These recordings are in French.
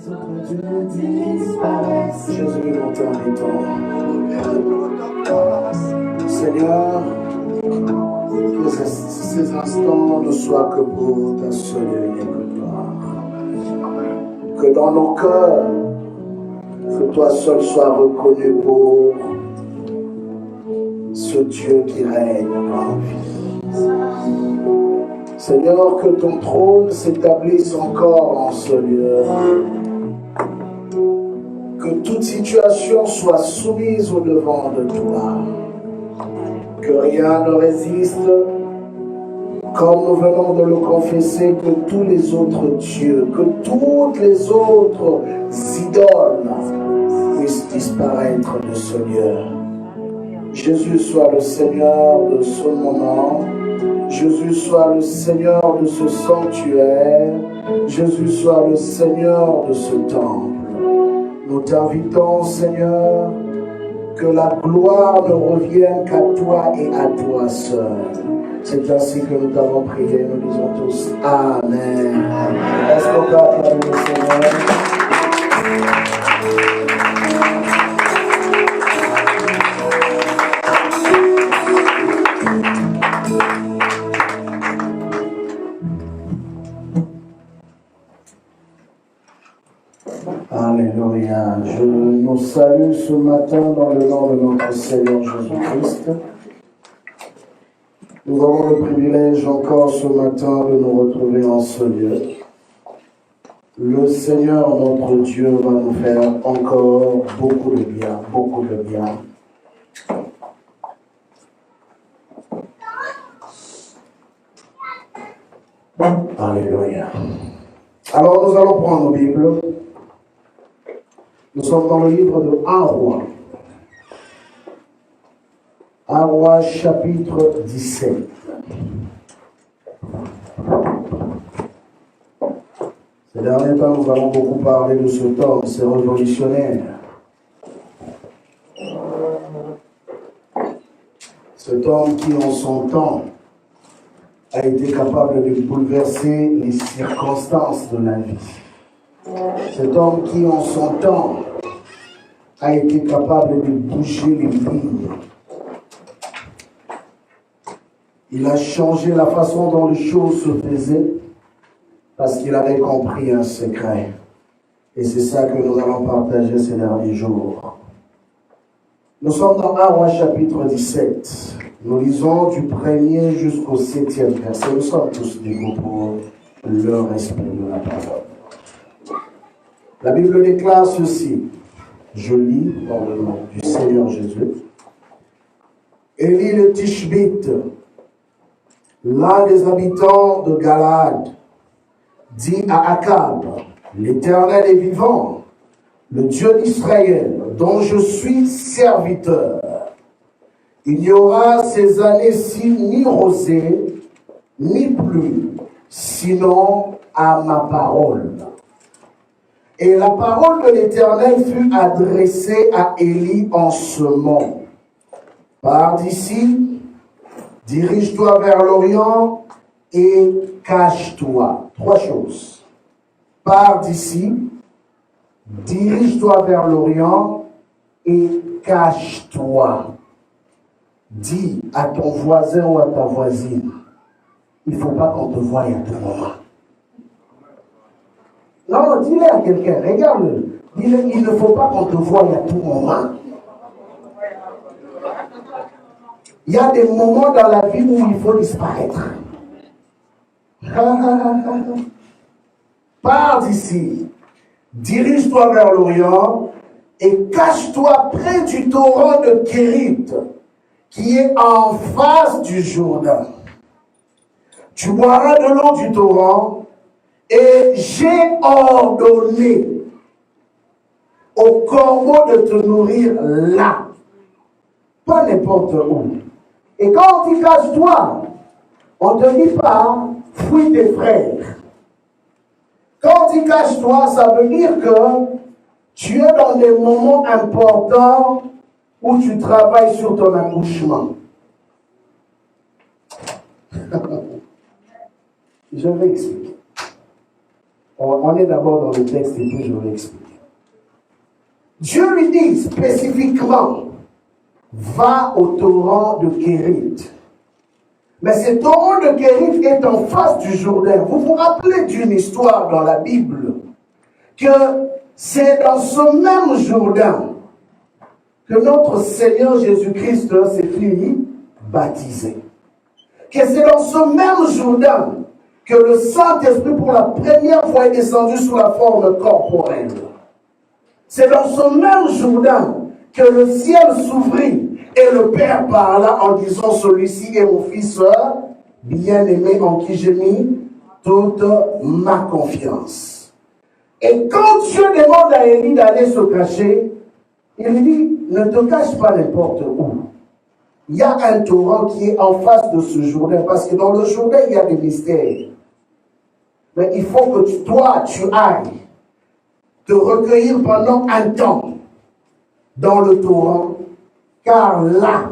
Jésus, nous t'invitons. Seigneur, que ces instants ne soient que pour ta seule et unique gloire. Que dans nos cœurs, que toi seul sois reconnu pour ce Dieu qui règne dans nos vies. Seigneur, que ton trône s'établisse encore en ce lieu. Que toute situation soit soumise au devant de toi. Que rien ne résiste, comme nous venons de le confesser, que tous les autres dieux, que toutes les autres idoles puissent disparaître de ce lieu. Jésus soit le Seigneur de ce moment. Jésus soit le Seigneur de ce sanctuaire. Jésus soit le Seigneur de ce temple. Nous t'invitons, Seigneur, que la gloire ne revienne qu'à toi et à toi seul. C'est ainsi que nous t'avons prié, nous disons tous Amen. Est-ce qu'on peut applaudir le Seigneur? Alléluia. Je nous salue ce matin dans le nom de notre Seigneur Jésus-Christ. Nous avons le privilège encore ce matin de nous retrouver en ce lieu. Le Seigneur, notre Dieu, va nous faire encore beaucoup de bien, beaucoup de bien. Alléluia. Alors nous allons prendre nos Bibles. Nous sommes dans le livre de 1 Roi. 1 Roi chapitre 17. Ces derniers temps, nous allons beaucoup parler de ce temps, c'est révolutionnaire. Cet homme qui, en son temps, a été capable de bouleverser les circonstances de la vie. Cet homme qui, en son temps, a été capable de bouger les lignes. Il a changé la façon dont les choses se faisaient parce qu'il avait compris un secret. Et c'est ça que nous allons partager ces derniers jours. Nous sommes dans 1 Roi chapitre 17. Nous lisons du 1er jusqu'au 7e verset. Nous sommes tous debout pour le respect de la parole. La Bible déclare ceci. Je lis dans le nom du Seigneur Jésus. Élie le Tishbite, l'un des habitants de Galaad, dit à Akab, l'Éternel est vivant, le Dieu d'Israël, dont je suis serviteur. Il n'y aura ces années-ci ni rosée, ni pluie, sinon à ma parole. Et la parole de l'Éternel fut adressée à Élie en ce mot. Pars d'ici, dirige-toi vers l'Orient et cache-toi. 3 choses. Pars d'ici, dirige-toi vers l'Orient et cache-toi. Dis à ton voisin ou à ta voisine, il ne faut pas qu'on te voie à tout moment. Non, dis-le à quelqu'un, regarde-le. Dis-le, il ne faut pas qu'on te voie à tout moment. Il y a des moments dans la vie où il faut disparaître. Pars d'ici, dirige-toi vers l'Orient et cache-toi près du torrent de Kérit, qui est en face du Jourdain. Tu boiras de l'eau du torrent, et j'ai ordonné aux corbeaux de te nourrir là, pas n'importe où. Et quand on dit cache-toi, on ne te dit pas fuis tes frères. Quand on dit cache-toi, ça veut dire que tu es dans des moments importants où tu travailles sur ton accouchement. Je vais expliquer. On est d'abord dans le texte et puis je vais expliquer. Dieu lui dit spécifiquement, va au torrent de Kérit. Mais ce torrent de Kérit est en face du Jourdain. Vous vous rappelez d'une histoire dans la Bible que c'est dans ce même Jourdain que notre Seigneur Jésus-Christ s'est fait baptiser. Que c'est dans ce même Jourdain que le Saint-Esprit pour la première fois est descendu sous la forme corporelle. C'est dans ce même Jourdain que le ciel s'ouvrit et le Père parla en disant, celui-ci est mon fils bien-aimé en qui j'ai mis toute ma confiance. Et quand Dieu demande à Élie d'aller se cacher, il lui dit, ne te cache pas n'importe où. Il y a un torrent qui est en face de ce Jourdain, parce que dans le Jourdain, il y a des mystères. Mais il faut que toi, tu ailles te recueillir pendant un temps dans le torrent, car là,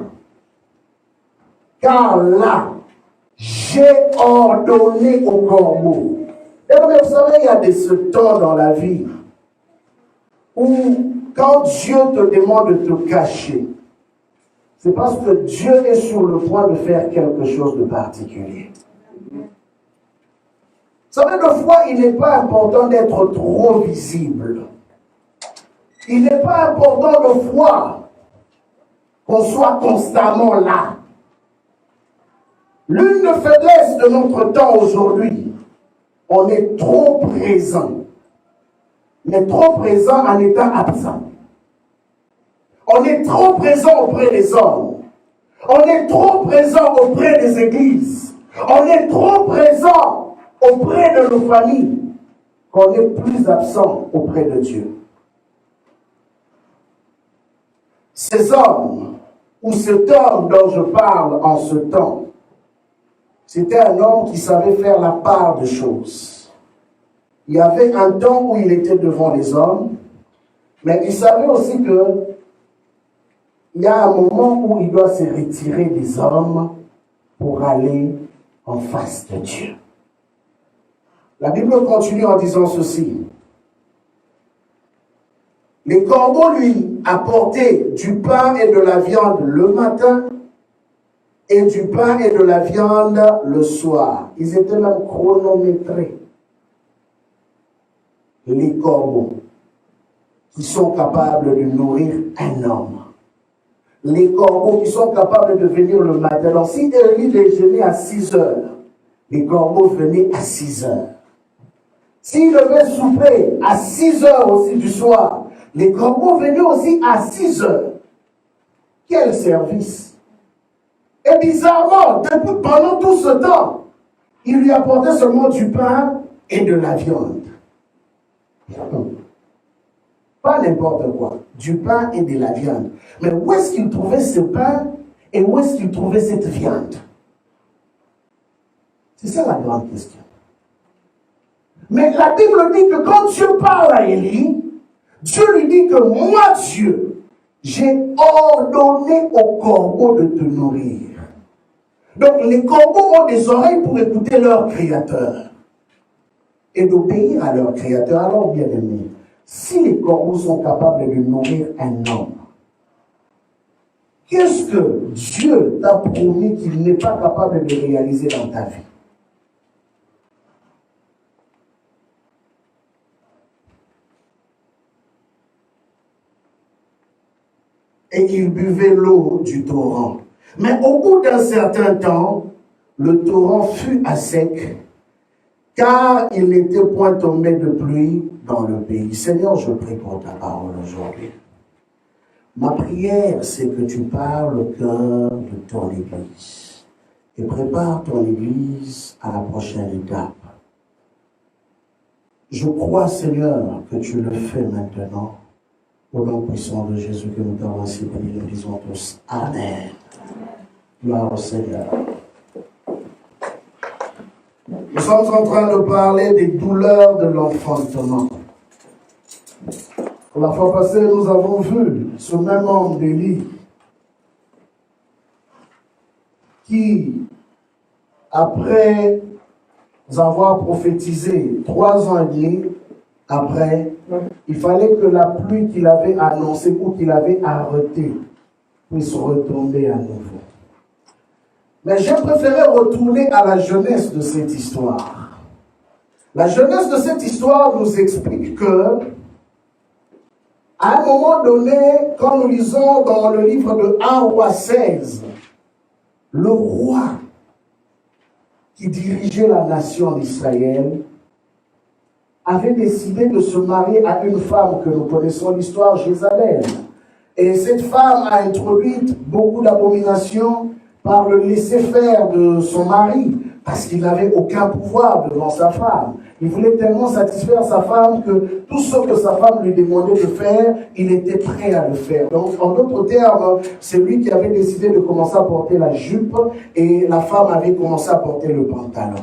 j'ai ordonné au corbeau. Et vous savez, il y a ce temps dans la vie où, quand Dieu te demande de te cacher, c'est parce que Dieu est sur le point de faire quelque chose de particulier. Vous savez, des fois, il n'est pas important d'être trop visible. Il n'est pas important de fois qu'on soit constamment là. L'une des faiblesses de notre temps aujourd'hui, on est trop présent. Mais trop présent en étant absent. On est trop présent auprès des hommes. On est trop présent auprès des églises. On est trop présent auprès de nos familles. Qu'on est plus absent auprès de Dieu. Ces hommes, ou cet homme dont je parle en ce temps, c'était un homme qui savait faire la part des choses. Il y avait un temps où il était devant les hommes, mais il savait aussi que il y a un moment où il doit se retirer des hommes pour aller en face de Dieu. La Bible continue en disant ceci. Les corbeaux lui apportaient du pain et de la viande le matin et du pain et de la viande le soir. Ils étaient même chronométrés. Les corbeaux qui sont capables de nourrir un homme. Les corbeaux qui sont capables de venir le matin. Donc si Élie déjeunait à 6 heures, les corbeaux venaient à 6 heures. S'il devait souper à 6 heures aussi du soir, les corbeaux venaient aussi à 6 heures. Quel service! Et bizarrement, pendant tout ce temps, il lui apportait seulement du pain et de la viande. Pas n'importe quoi. Du pain et de la viande. Mais où est-ce qu'il trouvait ce pain et où est-ce qu'il trouvait cette viande? C'est ça la grande question. Mais la Bible dit que quand Dieu parle à Élie, Dieu lui dit que moi, Dieu, j'ai ordonné aux corbeaux de te nourrir. Donc les corbeaux ont des oreilles pour écouter leur Créateur et d'obéir à leur Créateur. Alors, bien aimé, si les corbeaux sont capables de nourrir un homme, qu'est-ce que Dieu t'a promis qu'il n'est pas capable de réaliser dans ta vie? Et il buvait l'eau du torrent. Mais au bout d'un certain temps, le torrent fut à sec, car il n'était point tombé de pluie dans le pays. Seigneur, je prie pour ta parole aujourd'hui. Ma prière, c'est que tu parles au cœur de ton Église et prépare ton Église à la prochaine étape. Je crois, Seigneur, que tu le fais maintenant. Au nom puissant de Jésus que nous t'avons ainsi béni, nous disons tous Amen. Gloire au Seigneur. Nous sommes en train de parler des douleurs de l'enfantement. La fois passée, nous avons vu ce même homme d'Élie qui, après avoir prophétisé 3 ans et demi après, il fallait que la pluie qu'il avait annoncée ou qu'il avait arrêtée puisse retomber à nouveau. Mais j'ai préféré retourner à la jeunesse de cette histoire. La jeunesse de cette histoire nous explique que, à un moment donné, quand nous lisons dans le livre de 1 roi 16, le roi qui dirigeait la nation d'Israël avait décidé de se marier à une femme que nous connaissons l'histoire, Jézabel. Et cette femme a introduit beaucoup d'abominations par le laisser-faire de son mari, parce qu'il n'avait aucun pouvoir devant sa femme. Il voulait tellement satisfaire sa femme que tout ce que sa femme lui demandait de faire, il était prêt à le faire. Donc, en d'autres termes, c'est lui qui avait décidé de commencer à porter la jupe et la femme avait commencé à porter le pantalon.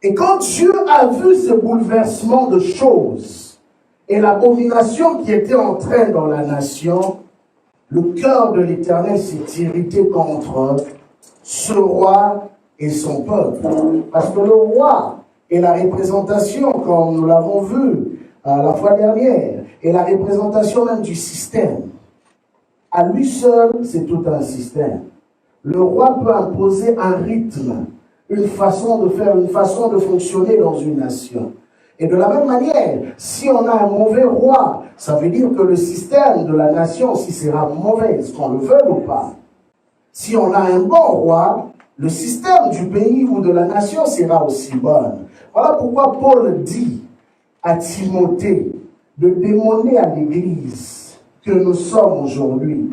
Et quand Dieu a vu ce bouleversement de choses et l'abomination qui était en train dans la nation, le cœur de l'Éternel s'est irrité contre ce roi et son peuple. Parce que le roi est la représentation, comme nous l'avons vu la fois dernière, est la représentation même du système. À lui seul, c'est tout un système. Le roi peut imposer un rythme, une façon de faire, une façon de fonctionner dans une nation. Et de la même manière, si on a un mauvais roi, ça veut dire que le système de la nation aussi sera mauvais, qu'on le veuille ou pas. Si on a un bon roi, le système du pays ou de la nation sera aussi bon. Voilà pourquoi Paul dit à Timothée de demander à l'Église que nous sommes aujourd'hui,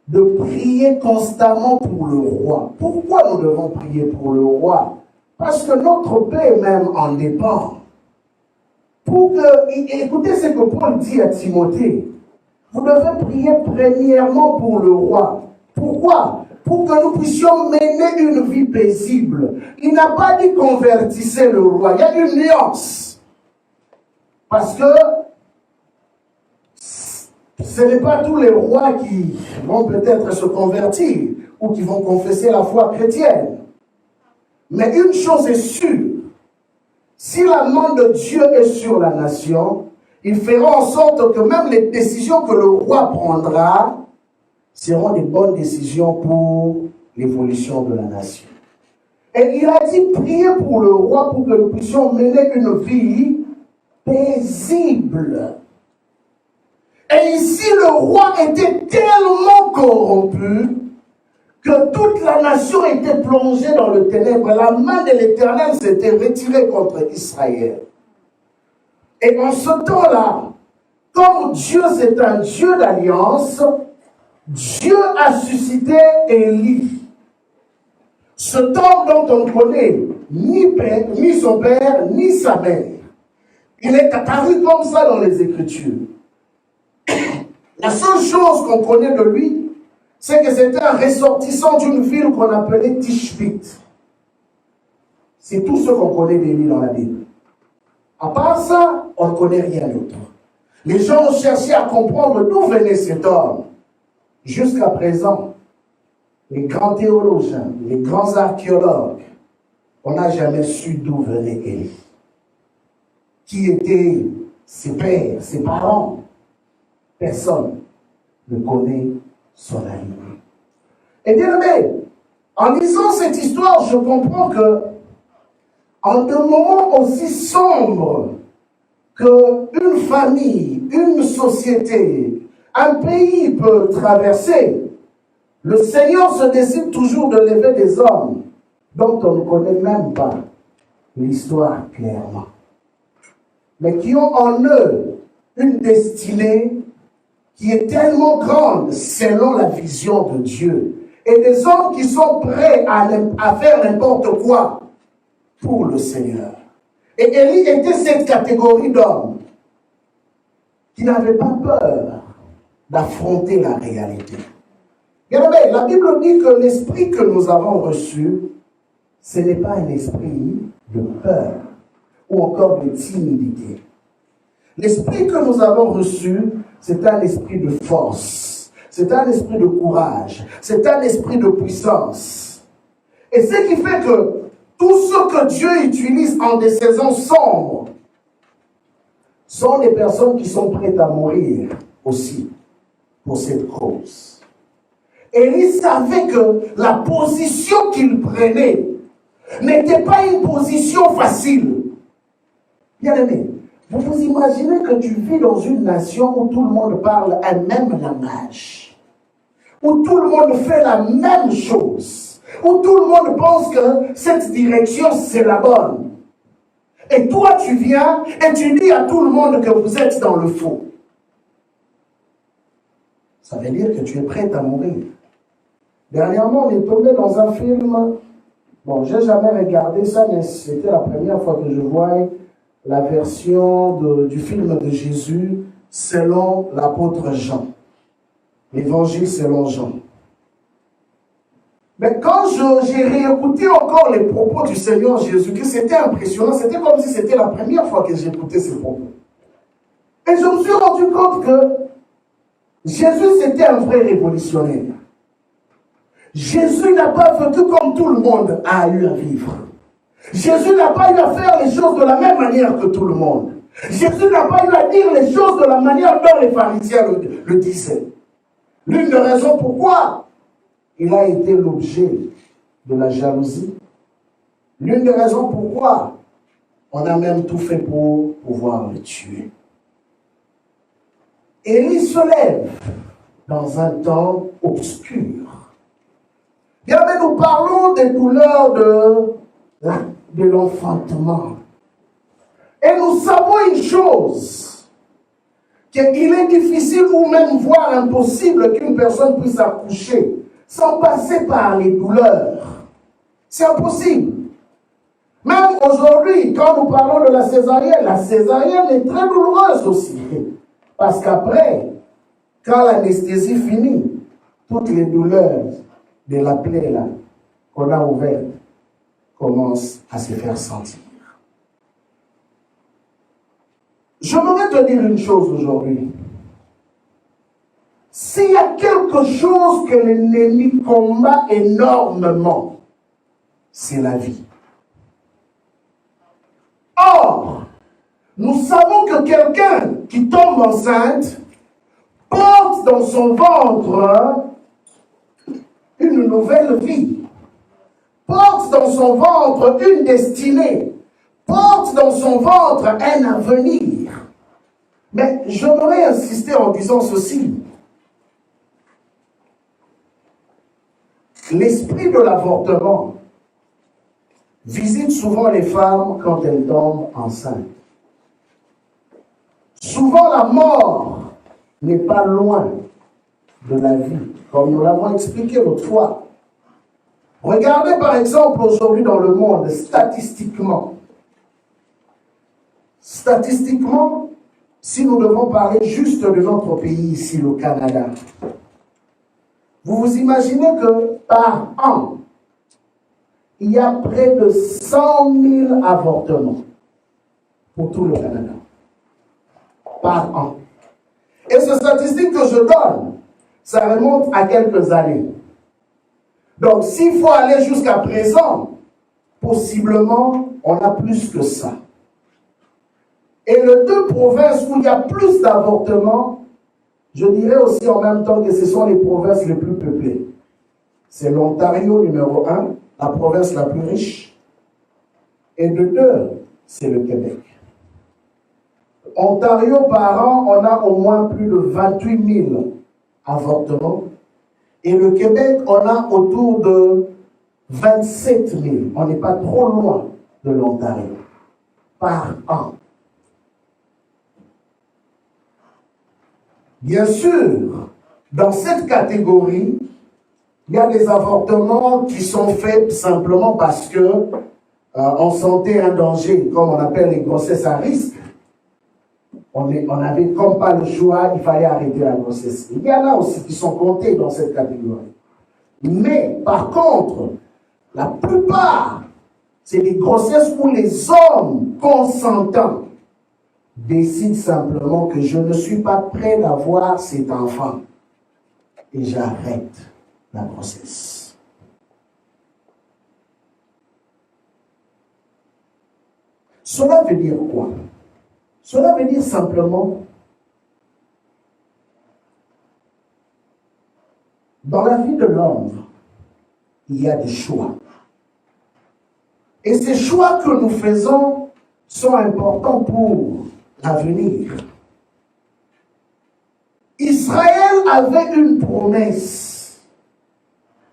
de prier constamment pour le roi. Pourquoi nous devons prier pour le roi? Parce que notre paix même en dépend. Écoutez ce que Paul dit à Timothée. Vous devez prier premièrement pour le roi. Pourquoi? Pour que nous puissions mener une vie paisible. Il n'a pas dit convertissez le roi. Il y a une nuance. Parce que ce n'est pas tous les rois qui vont peut-être se convertir ou qui vont confesser la foi chrétienne. Mais une chose est sûre, si la main de Dieu est sur la nation, il fera en sorte que même les décisions que le roi prendra seront des bonnes décisions pour l'évolution de la nation. Et il a dit prier pour le roi pour que nous puissions mener une vie paisible. Et ici, le roi était tellement corrompu que toute la nation était plongée dans le ténèbre. La main de l'Éternel s'était retirée contre Israël. Et en ce temps-là, comme Dieu c'est un Dieu d'alliance, Dieu a suscité Élie. Cet homme dont on ne connaît ni son père, ni sa mère. Il est apparu comme ça dans les Écritures. La seule chose qu'on connaît de lui, c'est que c'était un ressortissant d'une ville qu'on appelait Tishbite. C'est tout ce qu'on connaît de lui dans la Bible. À part ça, on ne connaît rien d'autre. Les gens ont cherché à comprendre d'où venait cet homme. Jusqu'à présent, les grands théologiens, les grands archéologues, on n'a jamais su d'où venait Élie. Qui étaient ses pères, ses parents. Personne ne connaît son avenir. Et bien aimé, en lisant cette histoire, je comprends que en un moment aussi sombre qu'une famille, une société, un pays peut traverser, le Seigneur se décide toujours de lever des hommes dont on ne connaît même pas l'histoire clairement, mais qui ont en eux une destinée qui est tellement grande selon la vision de Dieu. Et des hommes qui sont prêts à faire n'importe quoi pour le Seigneur. Et Élie était cette catégorie d'hommes qui n'avaient pas peur d'affronter la réalité. Regardez, la Bible dit que l'esprit que nous avons reçu, ce n'est pas un esprit de peur ou encore de timidité. L'esprit que nous avons reçu, c'est un esprit de force, c'est un esprit de courage, c'est un esprit de puissance. Et ce qui fait que Tous ceux que Dieu utilise en des saisons sombres sont des personnes qui sont prêtes à mourir aussi pour cette cause. Élie savait que la position qu'il prenait n'était pas une position facile. Bien aimé, vous vous imaginez que tu vis dans une nation où tout le monde parle un même langage, où tout le monde fait la même chose, où tout le monde pense que cette direction c'est la bonne. Et toi tu viens et tu dis à tout le monde que vous êtes dans le faux. Ça veut dire que tu es prêt à mourir. Dernièrement, on est tombé dans un film. Bon, j'ai jamais regardé ça, mais c'était la première fois que je voyais la version du film de Jésus selon l'apôtre Jean. L'évangile selon Jean. Mais quand j'ai réécouté encore les propos du Seigneur Jésus-Christ, c'était impressionnant. C'était comme si c'était la première fois que j'écoutais ces propos. Et je me suis rendu compte que Jésus, c'était un vrai révolutionnaire. Jésus n'a pas vécu comme tout le monde a eu à vivre. Jésus n'a pas eu à faire les choses de la même manière que tout le monde. Jésus n'a pas eu à dire les choses de la manière dont les pharisiens le disaient. L'une des raisons pourquoi il a été l'objet de la jalousie. L'une des raisons pourquoi on a même tout fait pour pouvoir le tuer. Élie se lève dans un temps obscur. Bien, mais nous parlons des douleurs de l'enfantement. Et nous savons une chose, qu'il est difficile ou même voire impossible qu'une personne puisse accoucher sans passer par les douleurs. C'est impossible. Même aujourd'hui, quand nous parlons de la césarienne est très douloureuse aussi. Parce qu'après, quand l'anesthésie finit, toutes les douleurs de la plaie là qu'on a ouverte commencent à se faire sentir. Je voudrais te dire une chose aujourd'hui. S'il y a quelque chose que l'ennemi combat énormément, c'est la vie. Or, nous savons que quelqu'un qui tombe enceinte porte dans son ventre une nouvelle vie, porte dans son ventre une destinée, porte dans son ventre un avenir. Mais j'aimerais insister en disant ceci. L'esprit de l'avortement visite souvent les femmes quand elles tombent enceintes. Souvent la mort n'est pas loin de la vie, comme nous l'avons expliqué l'autre fois. Regardez par exemple aujourd'hui dans le monde, statistiquement, si nous devons parler juste de notre pays ici, le Canada, vous vous imaginez que par an, il y a près de 100 000 avortements pour tout le Canada. Par an. Et ces statistiques que je donne, ça remonte à quelques années. Donc, s'il faut aller jusqu'à présent, possiblement, on a plus que ça. Et les deux provinces où il y a plus d'avortements, je dirais aussi en même temps que ce sont les provinces les plus peuplées. C'est l'Ontario numéro 1, la province la plus riche. Et de 2, c'est le Québec. Ontario, par an, on a au moins plus de 28 000 avortements. Et le Québec, on a autour de 27 000. On n'est pas trop loin de l'Ontario. Par an. Bien sûr, dans cette catégorie, il y a des avortements qui sont faits simplement parce que on sentait un danger, comme on appelle les grossesses à risque. On avait comme pas le choix, il fallait arrêter la grossesse. Il y en a aussi qui sont comptés dans cette catégorie. Mais par contre, la plupart, c'est des grossesses où les hommes consentants décident simplement que je ne suis pas prêt d'avoir cet enfant et j'arrête la grossesse. Cela veut dire quoi? Cela veut dire simplement, dans la vie de l'homme, il y a des choix. Et ces choix que nous faisons sont importants pour l'avenir. Israël avait une promesse.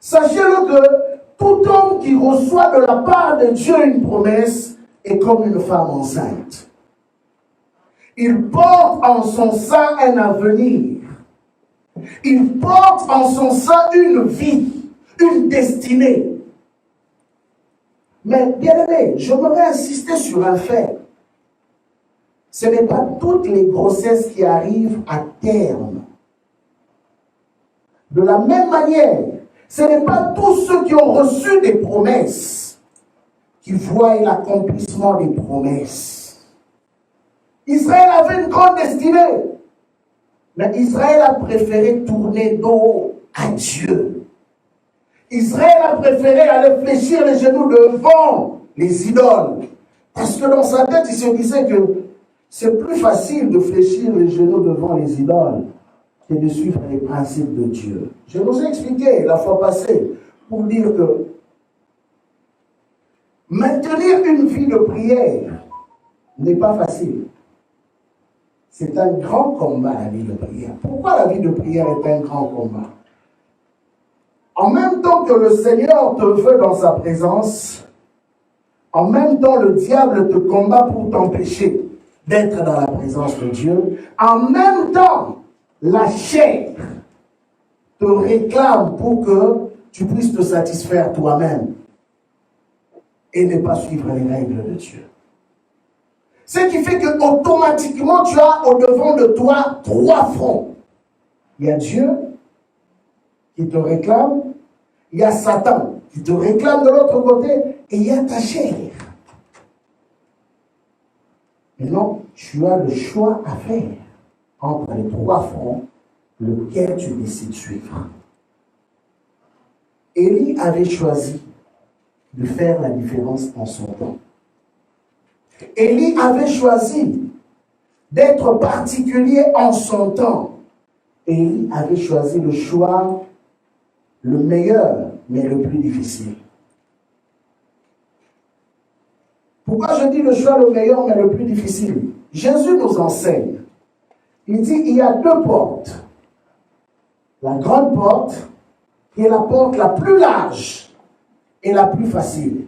Sachez-le que tout homme qui reçoit de la part de Dieu une promesse est comme une femme enceinte. Il porte en son sein un avenir. Il porte en son sein une vie, une destinée. Mais bien aimé, je voudrais insister sur un fait. Ce n'est pas toutes les grossesses qui arrivent à terme. De la même manière, ce n'est pas tous ceux qui ont reçu des promesses qui voient l'accomplissement des promesses. Israël avait une grande destinée, mais Israël a préféré tourner dos à Dieu. Israël a préféré aller fléchir les genoux devant les idoles. Parce que dans sa tête, il se disait que c'est plus facile de fléchir les genoux devant les idoles que de suivre les principes de Dieu. Je vous ai expliqué la fois passée pour dire que maintenir une vie de prière n'est pas facile. C'est un grand combat, la vie de prière. Pourquoi la vie de prière est un grand combat? En même temps que le Seigneur te veut dans sa présence, en même temps le diable te combat pour t'empêcher d'être dans la présence de Dieu. En même temps, la chair te réclame pour que tu puisses te satisfaire toi-même et ne pas suivre les règles de Dieu. Ce qui fait que automatiquement tu as au devant de toi trois fronts. Il y a Dieu qui te réclame, il y a Satan qui te réclame de l'autre côté et il y a ta chair. Maintenant, tu as le choix à faire entre les trois fronts, lequel tu décides de suivre. Élie avait choisi de faire la différence en son temps. Élie avait choisi d'être particulier en son temps. Élie avait choisi le choix le meilleur, mais le plus difficile. Pourquoi je dis le choix le meilleur, mais le plus difficile? Jésus nous enseigne. Il dit, il y a deux portes. La grande porte, qui est la porte la plus large et la plus facile.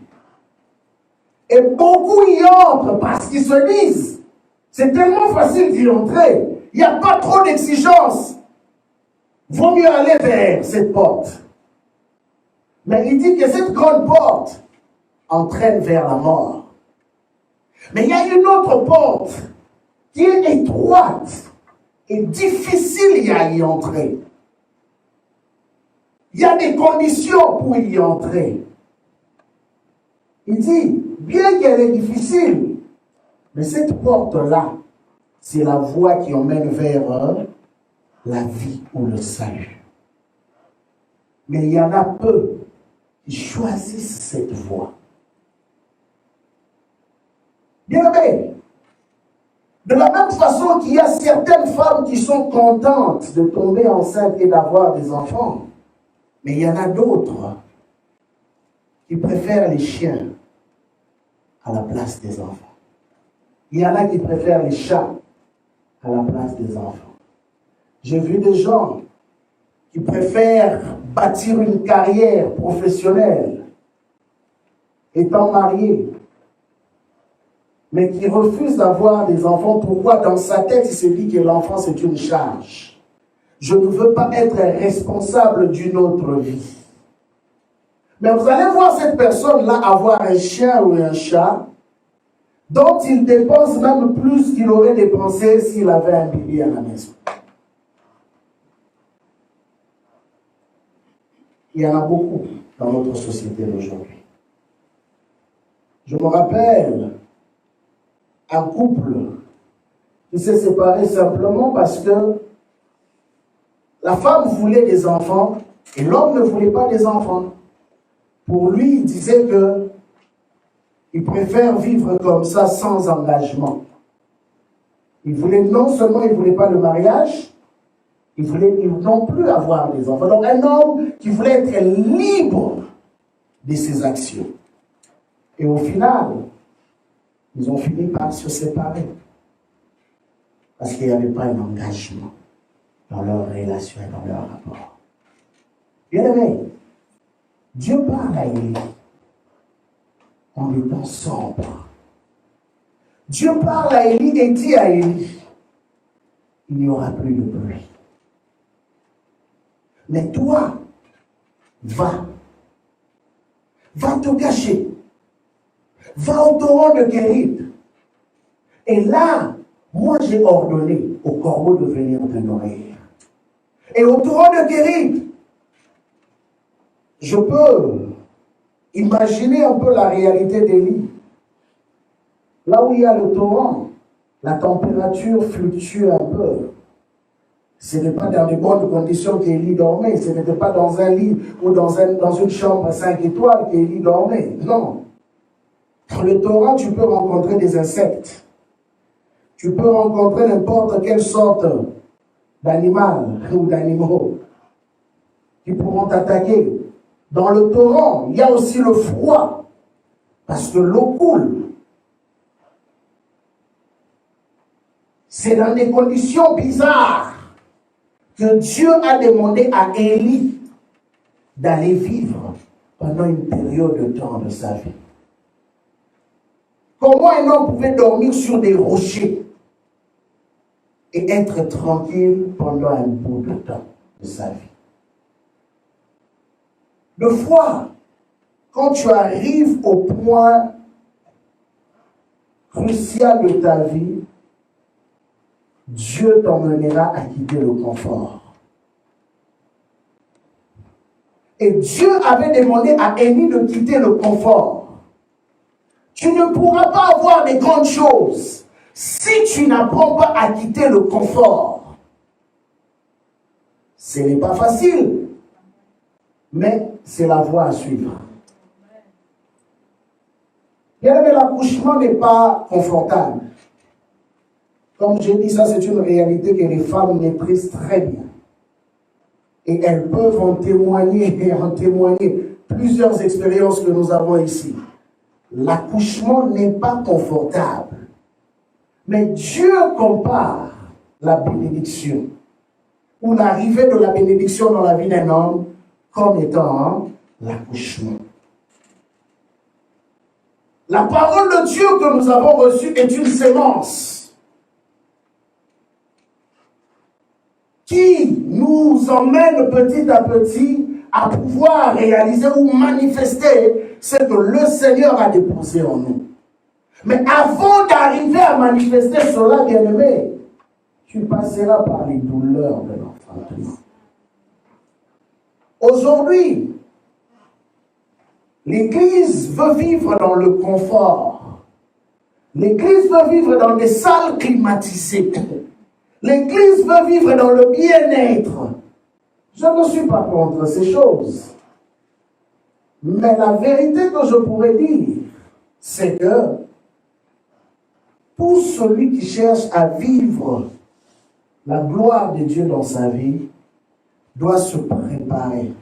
Et beaucoup y entrent parce qu'ils se disent, c'est tellement facile d'y entrer, il n'y a pas trop d'exigences. Vaut mieux aller vers cette porte. Mais il dit que cette grande porte entraîne vers la mort. Mais il y a une autre porte qui est étroite et difficile à y entrer. Il y a des conditions pour y entrer. Il dit, bien qu'elle est difficile, mais cette porte-là, c'est la voie qui emmène vers la vie ou le salut. Mais il y en a peu qui choisissent cette voie. Bien aimé, de la même façon qu'il y a certaines femmes qui sont contentes de tomber enceinte et d'avoir des enfants, mais il y en a d'autres qui préfèrent les chiens à la place des enfants. Il y en a qui préfèrent les chats à la place des enfants. J'ai vu des gens qui préfèrent bâtir une carrière professionnelle étant mariés, mais qui refusent d'avoir des enfants. Pourquoi? Dans sa tête, il se dit que l'enfant, c'est une charge. Je ne veux pas être responsable d'une autre vie. Mais vous allez voir cette personne-là avoir un chien ou un chat dont il dépense même plus qu'il aurait dépensé s'il avait un bébé à la maison. Il y en a beaucoup dans notre société d'aujourd'hui. Je me rappelle un couple qui s'est séparé simplement parce que la femme voulait des enfants et l'homme ne voulait pas des enfants. Pour lui, il disait que Ils préfèrent vivre comme ça sans engagement. Non seulement ils ne voulaient pas le mariage, ils voulaient non plus avoir des enfants. Donc un homme qui voulait être libre de ses actions. Et au final, ils ont fini par se séparer. Parce qu'il n'y avait pas un engagement dans leur relation et dans leur rapport. Bien aimé, Dieu parle à Élie en étant sobre. Dieu parle à Élie et dit à Élie, il n'y aura plus de pluie. Mais toi, va te cacher. Va au torrent de Kérit. Et là, moi j'ai ordonné au corbeau de venir te nourrir. Et au torrent de Kérit, je peux imaginer un peu la réalité d'Élie. Là où il y a le torrent, la température fluctue un peu. Ce n'est pas dans les bonnes conditions qu'Élie dormait. Ce n'était pas dans un lit ou dans une chambre à 5 étoiles qu'Élie dormait. Non. Dans le torrent, tu peux rencontrer des insectes. Tu peux rencontrer n'importe quelle sorte d'animal ou d'animaux qui pourront t'attaquer. Dans le torrent, il y a aussi le froid, parce que l'eau coule. C'est dans des conditions bizarres que Dieu a demandé à Élie d'aller vivre pendant une période de temps de sa vie. Comment un homme pouvait dormir sur des rochers et être tranquille pendant un bout de temps de sa vie? Deux fois, quand tu arrives au point crucial de ta vie, Dieu t'emmènera à quitter le confort. Et Dieu avait demandé à Élie de quitter le confort. Tu ne pourras pas avoir de grandes choses si tu n'apprends pas à quitter le confort. Ce n'est pas facile, mais c'est la voie à suivre. Bien aimé, l'accouchement n'est pas confortable. Comme j'ai dit, ça c'est une réalité que les femmes maîtrisent très bien. Et elles peuvent en témoigner plusieurs expériences que nous avons ici. L'accouchement n'est pas confortable. Mais Dieu compare la bénédiction ou l'arrivée de la bénédiction dans la vie d'un homme comme étant l'accouchement. La parole de Dieu que nous avons reçue est une sémence qui nous emmène petit à petit à pouvoir réaliser ou manifester ce que le Seigneur a déposé en nous. Mais avant d'arriver à manifester cela, bien-aimé, tu passeras par les douleurs de l'enfantement. Aujourd'hui, l'Église veut vivre dans le confort. L'Église veut vivre dans des salles climatisées. L'Église veut vivre dans le bien-être. Je ne suis pas contre ces choses. Mais la vérité que je pourrais dire, c'est que pour celui qui cherche à vivre la gloire de Dieu dans sa vie, doit se préparer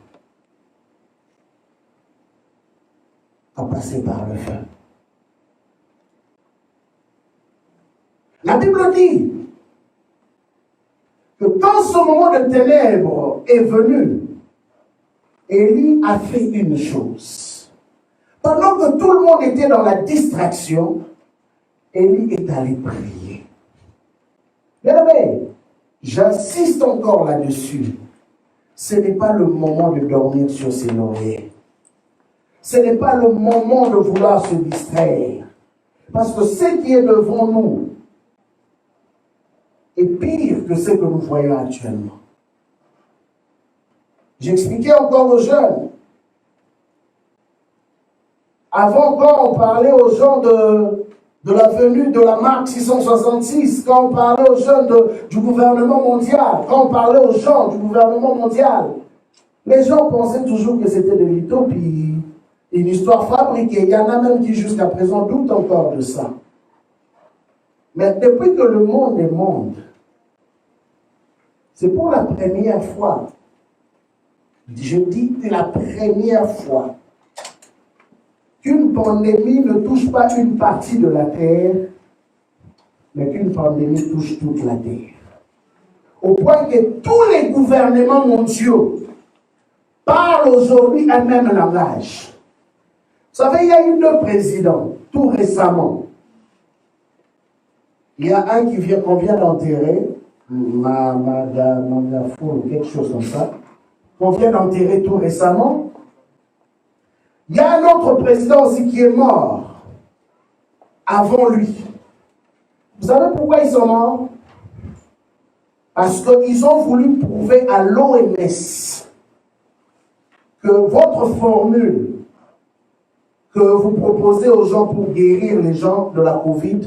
à passer par le feu. La Bible dit que quand ce moment de ténèbres est venu, Élie a fait une chose. Pendant que tout le monde était dans la distraction, Élie est allé prier. Bien aimé, j'insiste encore là-dessus. Ce n'est pas le moment de dormir sur ses lauriers. Ce n'est pas le moment de vouloir se distraire. Parce que ce qui est devant nous est pire que ce que nous voyons actuellement. J'expliquais encore aux jeunes. Avant, quand on parlait aux gens de la venue de la marque 666, quand on parlait aux jeunes du gouvernement mondial, quand on parlait aux gens du gouvernement mondial, les gens pensaient toujours que c'était de l'utopie, Une histoire fabriquée. Il y en a même qui jusqu'à présent doutent encore de ça. Mais depuis que le monde est monde, c'est pour la première fois, je dis la première fois, qu'une pandémie ne touche pas une partie de la terre, mais qu'une pandémie touche toute la terre. Au point que tous les gouvernements mondiaux parlent aujourd'hui un même langage. Vous savez, il y a eu 2 présidents, tout récemment. Il y a un qu'on vient d'enterrer, Magafou, quelque chose comme ça, qu'on vient d'enterrer tout récemment. Il y a un autre président aussi qui est mort avant lui. Vous savez pourquoi ils sont morts? Parce qu'ils ont voulu prouver à l'OMS que votre formule que vous proposez aux gens pour guérir les gens de la Covid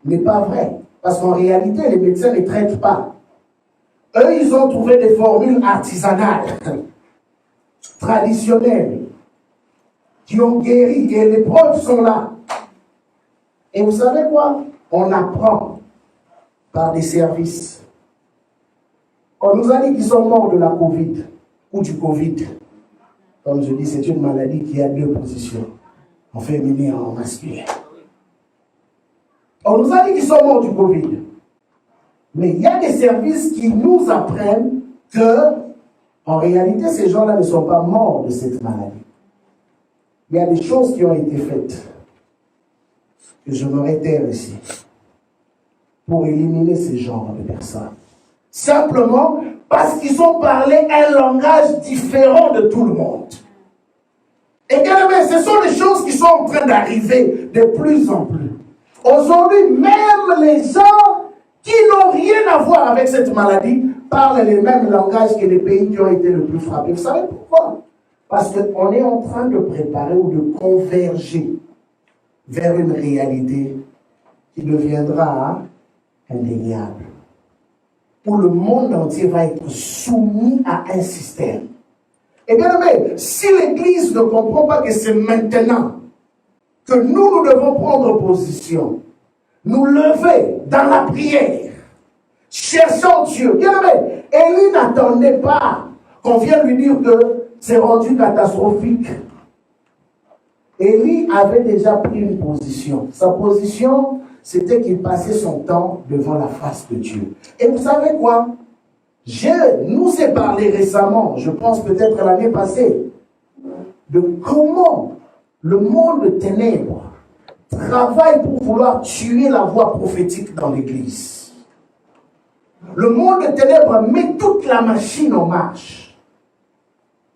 n'est pas vraie. Parce qu'en réalité, les médecins ne traitent pas. Eux, ils ont trouvé des formules artisanales, traditionnelles, qui ont guéri, et les preuves sont là. Et vous savez quoi? On apprend par des services. On nous a dit qu'ils sont morts de la Covid, ou du Covid. Comme je dis, c'est une maladie qui a 2 positions, en féminin et en masculin. On nous a dit qu'ils sont morts du Covid. Mais il y a des services qui nous apprennent que, en réalité, ces gens-là ne sont pas morts de cette maladie. Il y a des choses qui ont été faites, que je me réitère ici, pour éliminer ces genres de personnes. Simplement parce qu'ils ont parlé un langage différent de tout le monde. Et bien aimé, ce sont des choses qui sont en train d'arriver de plus en plus. Aujourd'hui, même les gens qui n'ont rien à voir avec cette maladie parlent les mêmes langages que les pays qui ont été le plus frappés. Vous savez pourquoi? Parce qu'on est en train de préparer ou de converger vers une réalité qui deviendra indéniable. Où le monde entier va être soumis à un système. Et bien aimé, si l'Église ne comprend pas que c'est maintenant que nous devons prendre position, nous lever dans la prière, cherchant Dieu. Bien aimé, Élie n'attendait pas qu'on vienne lui dire que c'est rendu catastrophique. Élie avait déjà pris une position. Sa position, c'était qu'il passait son temps devant la face de Dieu. Et vous savez quoi? Je nous ai parlé récemment, je pense peut-être l'année passée, de comment le monde de ténèbres travaille pour vouloir tuer la voix prophétique dans l'Église. Le monde de ténèbres met toute la machine en marche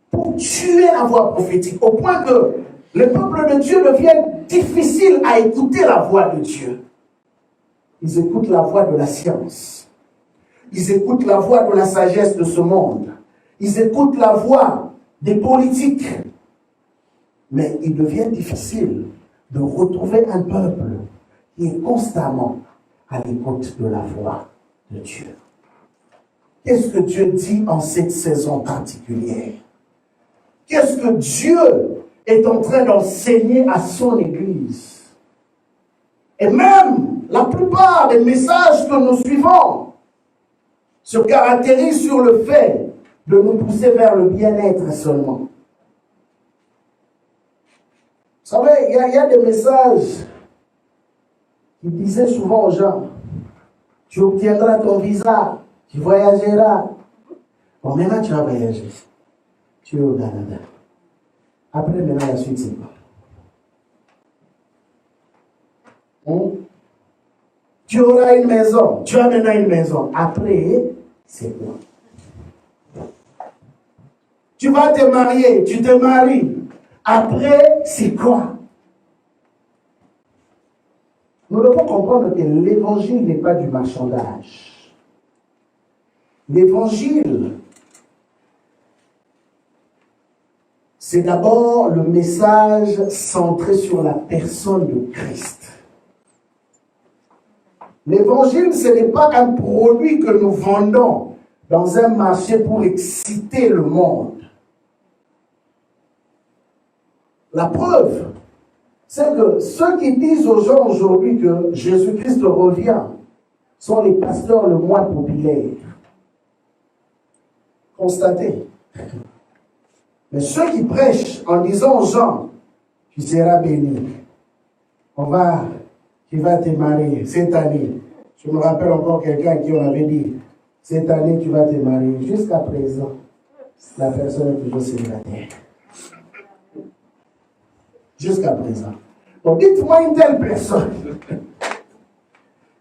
pour tuer la voix prophétique, au point que le peuple de Dieu devient difficile à écouter la voix de Dieu. Ils écoutent la voix de la science. Ils écoutent la voix de la sagesse de ce monde. Ils écoutent la voix des politiques. Mais il devient difficile de retrouver un peuple qui est constamment à l'écoute de la voix de Dieu. Qu'est-ce que Dieu dit en cette saison particulière? Qu'est-ce que Dieu est en train d'enseigner à son Église? Et même la plupart des messages que nous suivons se caractérisent sur le fait de nous pousser vers le bien-être seulement. Vous savez, il y a des messages qui disaient souvent aux gens, tu obtiendras ton visa, tu voyageras. Bon, maintenant tu vas voyager. Tu es au Canada. Après, maintenant, la suite, c'est quoi? Tu auras une maison. Tu as maintenant une maison. Après, c'est quoi? Tu vas te marier. Tu te maries. Après, c'est quoi? Nous devons comprendre que l'évangile n'est pas du marchandage. L'évangile, c'est d'abord le message centré sur la personne de Christ. L'évangile, ce n'est pas un produit que nous vendons dans un marché pour exciter le monde. La preuve, c'est que ceux qui disent aux gens aujourd'hui que Jésus-Christ revient sont les pasteurs le moins populaires. Constatez. Mais ceux qui prêchent en disant aux gens, tu seras béni, tu vas te marier cette année. Je me rappelle encore quelqu'un qui on avait dit, cette année tu vas te marier. Jusqu'à présent, la personne est toujours célibataire. Jusqu'à présent. Donc dites-moi une telle personne,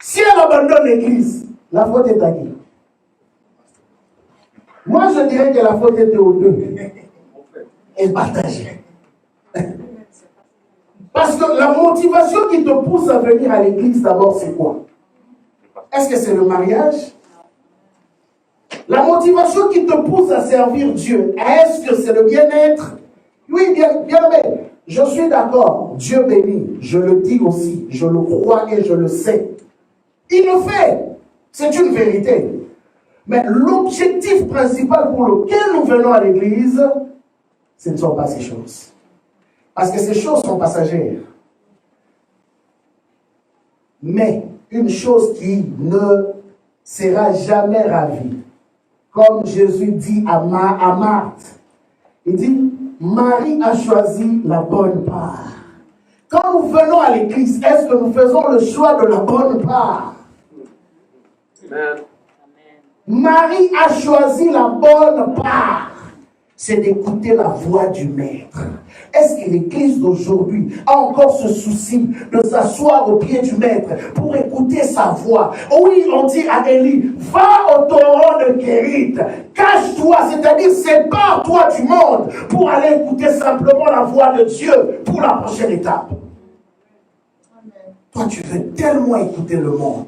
si elle abandonne l'église, la faute est à qui? Moi je dirais que la faute était aux deux. Et partagée. Parce que la motivation qui te pousse à venir à l'église d'abord, c'est quoi? Est-ce que c'est le mariage? La motivation qui te pousse à servir Dieu, est-ce que c'est le bien-être? Oui, bien aimé. Je suis d'accord, Dieu bénit, je le dis aussi, je le crois et je le sais. Il le fait, c'est une vérité. Mais l'objectif principal pour lequel nous venons à l'église, ce ne sont pas ces choses. Parce que ces choses sont passagères. Mais une chose qui ne sera jamais ravie, comme Jésus dit à Marthe, il dit, Marie a choisi la bonne part. Quand nous venons à l'église, est-ce que nous faisons le choix de la bonne part? Amen. Marie a choisi la bonne part. C'est d'écouter la voix du Maître. Est-ce que l'église d'aujourd'hui a encore ce souci de s'asseoir au pied du Maître pour écouter sa voix? Oui, on dit à Élie, va au torrent de Kérit, cache-toi, c'est-à-dire sépare-toi du monde pour aller écouter simplement la voix de Dieu pour la prochaine étape. Amen. Toi, tu veux tellement écouter le monde.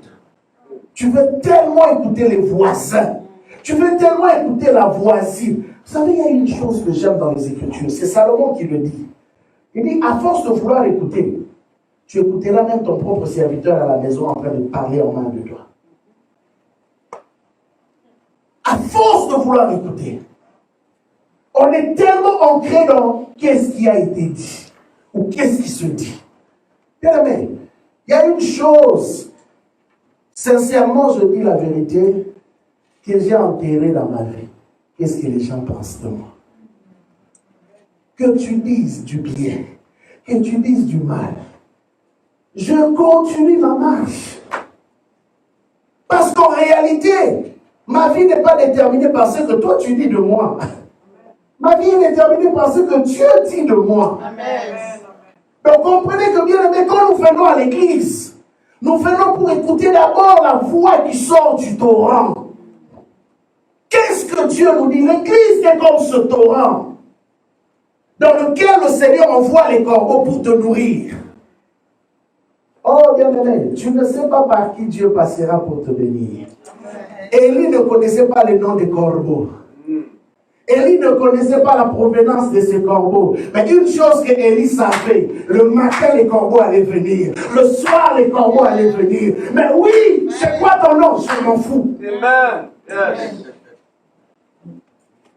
Tu veux tellement écouter les voisins. Tu veux tellement écouter la voisine. Vous savez, il y a une chose que j'aime dans les Écritures. C'est Salomon qui le dit. Il dit, à force de vouloir écouter, tu écouteras même ton propre serviteur à la maison en train de parler en main de toi. À force de vouloir écouter, on est tellement ancré dans qu'est-ce qui a été dit ou qu'est-ce qui se dit. Bien aimé, il y a une chose, sincèrement, je dis la vérité, que j'ai enterrée dans ma vie. Qu'est-ce que les gens pensent de moi? Que tu dises du bien, que tu dises du mal, je continue ma marche. Parce qu'en réalité, ma vie n'est pas déterminée par ce que toi tu dis de moi. Ma vie est déterminée par ce que Dieu dit de moi. Amen. Donc comprenez que bien aimé, quand nous venons à l'église, nous venons pour écouter d'abord la voix qui sort du torrent. Qu'est-ce que Dieu nous dit? L'église est comme ce torrent dans lequel le Seigneur envoie les corbeaux pour te nourrir. Oh bien-aimé, tu ne sais pas par qui Dieu passera pour te bénir. Élie ne connaissait pas les noms des corbeaux. Élie ne connaissait pas la provenance de ces corbeaux. Mais une chose que Élie savait, le matin les corbeaux allaient venir, le soir les corbeaux allaient venir. Mais oui, c'est quoi ton nom? Je m'en fous. Amen. Yes.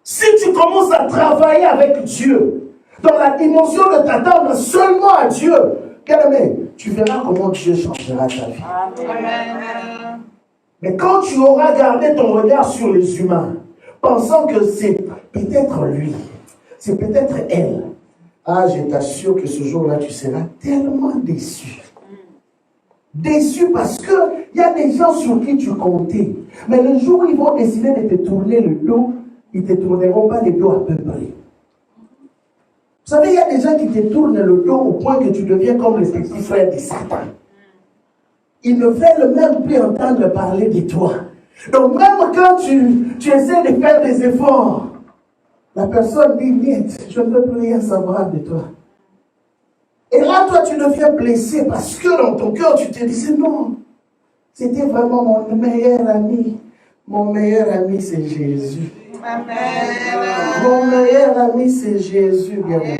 Si tu commences à travailler avec Dieu, dans la dimension de t'attendre seulement à Dieu, bien-aimé, tu verras comment Dieu changera ta vie. Amen. Mais quand tu auras gardé ton regard sur les humains, pensant que c'est peut-être lui, c'est peut-être elle, ah, je t'assure que ce jour-là, tu seras tellement déçu. Déçu parce qu'il y a des gens sur qui tu comptais. Mais le jour où ils vont décider de te tourner le dos, ils ne te tourneront pas le dos à peu près. Vous savez, il y a des gens qui te tournent le dos au point que tu deviens comme les petits frères de Satan. Ils ne veulent même plus entendre parler de toi. Donc même quand tu essaies de faire des efforts, la personne dit, niet, je ne veux plus rien savoir de toi. Et là, toi, tu deviens blessé parce que dans ton cœur, tu te disais, non, c'était vraiment mon meilleur ami. Mon meilleur ami, c'est Jésus. Amen. Mon meilleur ami, c'est Jésus, bien-aimé.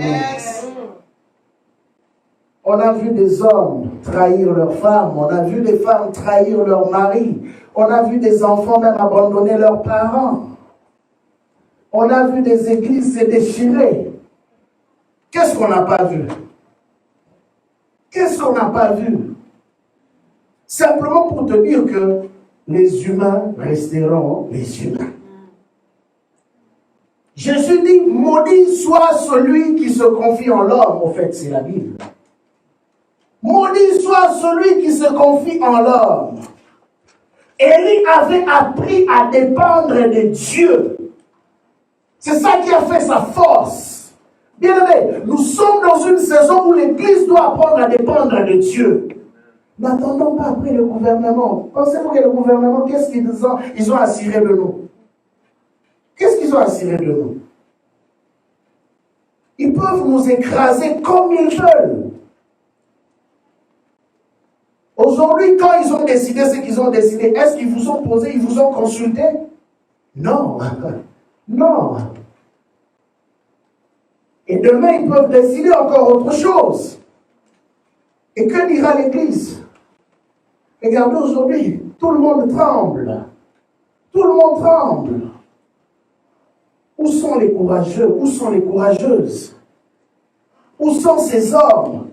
On a vu des hommes trahir leurs femmes, on a vu des femmes trahir leurs maris, on a vu des enfants même abandonner leurs parents. On a vu des églises se déchirer. Que Qu'est-ce qu'on n'a pas vu? Qu'est-ce qu'on n'a pas vu? Simplement pour te dire que les humains resteront les humains. Jésus dit, maudit soit celui qui se confie en l'homme. Au fait, c'est la Bible. Maudit soit celui qui se confie en l'homme. Élie avait appris à dépendre de Dieu. C'est ça qui a fait sa force. Bien aimé, nous sommes dans une saison où l'Église doit apprendre à dépendre de Dieu. N'attendons pas après le gouvernement. Pensez-vous que le gouvernement, qu'est-ce qu'ils ont? Ils ont assuré de nous. Qu'est-ce qu'ils ont assuré de nous? Ils peuvent nous écraser comme ils veulent. Aujourd'hui, quand ils ont décidé ce qu'ils ont décidé, est-ce qu'ils vous ont posé, ils vous ont consulté? Non. Non. Et demain, ils peuvent décider encore autre chose. Et que dira l'Église? Regardez aujourd'hui, tout le monde tremble. Tout le monde tremble. Où sont les courageux? Où sont les courageuses? Où sont ces hommes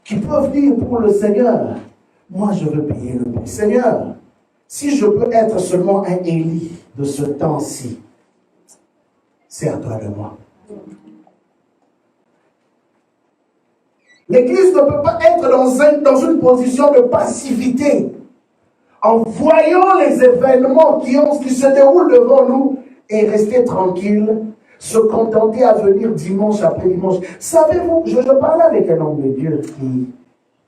qui peuvent dire pour le Seigneur, moi je veux payer le prix. Seigneur, si je peux être seulement un Élie de ce temps-ci, c'est à toi de moi. L'Église ne peut pas être dans une position de passivité en voyant les événements qui se déroulent devant nous et rester tranquille, se contenter à venir dimanche après dimanche. Savez-vous, je parlais avec un homme de Dieu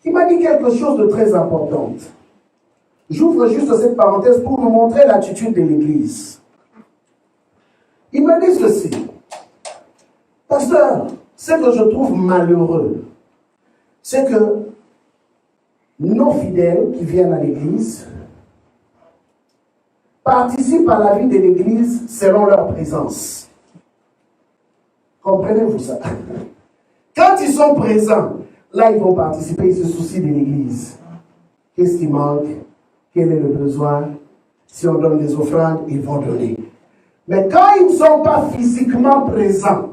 qui m'a dit quelque chose de très important. J'ouvre juste cette parenthèse pour nous montrer l'attitude de l'Église. Il m'a dit ceci. Pasteur, ce que je trouve malheureux, c'est que nos fidèles qui viennent à l'Église participent à la vie de l'Église selon leur présence. Comprenez-vous ça? Quand ils sont présents, là ils vont participer, ils se soucient de l'Église. Qu'est-ce qui manque? Quel est le besoin? Si on donne des offrandes, ils vont donner. Mais quand ils ne sont pas physiquement présents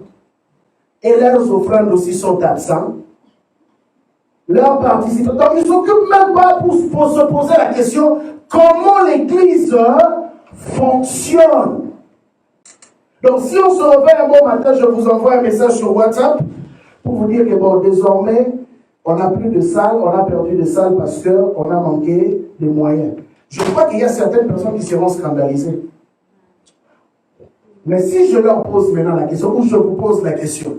et leurs offrandes aussi sont absentes, leurs participants, donc ils ne s'occupent même pas pour se poser la question comment l'Église fonctionne. Donc si on se réveille un bon matin, je vous envoie un message sur WhatsApp pour vous dire que bon, désormais, on n'a plus de salle, on a perdu de salle parce qu'on a manqué de moyens. Je crois qu'il y a certaines personnes qui seront scandalisées. Mais si je leur pose maintenant la question, ou je vous pose la question,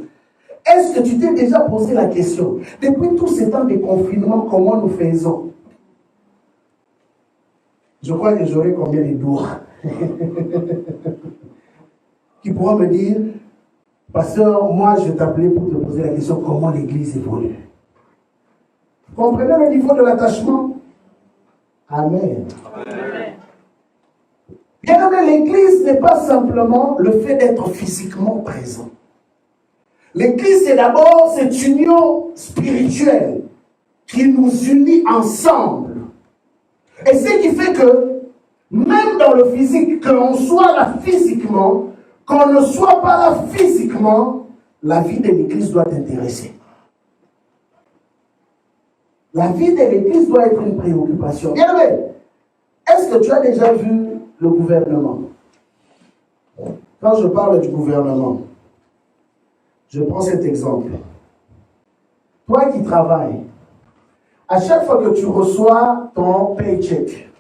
est-ce que tu t'es déjà posé la question, depuis tous ces temps de confinement, comment nous faisons? Je crois que j'aurai combien de doigts qui pourront me dire, pasteur, moi je t'appelais pour te poser la question, comment l'Église évolue? Vous comprenez le niveau de l'attachement? Amen. Amen. Bien aimé, l'Église n'est pas simplement le fait d'être physiquement présent. L'Église, c'est d'abord cette union spirituelle qui nous unit ensemble. Et ce qui fait que, même dans le physique, qu'on soit là physiquement, qu'on ne soit pas là physiquement, la vie de l'Église doit t'intéresser. La vie de l'Église doit être une préoccupation. Bien aimé, est-ce que tu as déjà vu le gouvernement? Quand je parle du gouvernement, je prends cet exemple. Toi qui travailles, à chaque fois que tu reçois ton paycheck,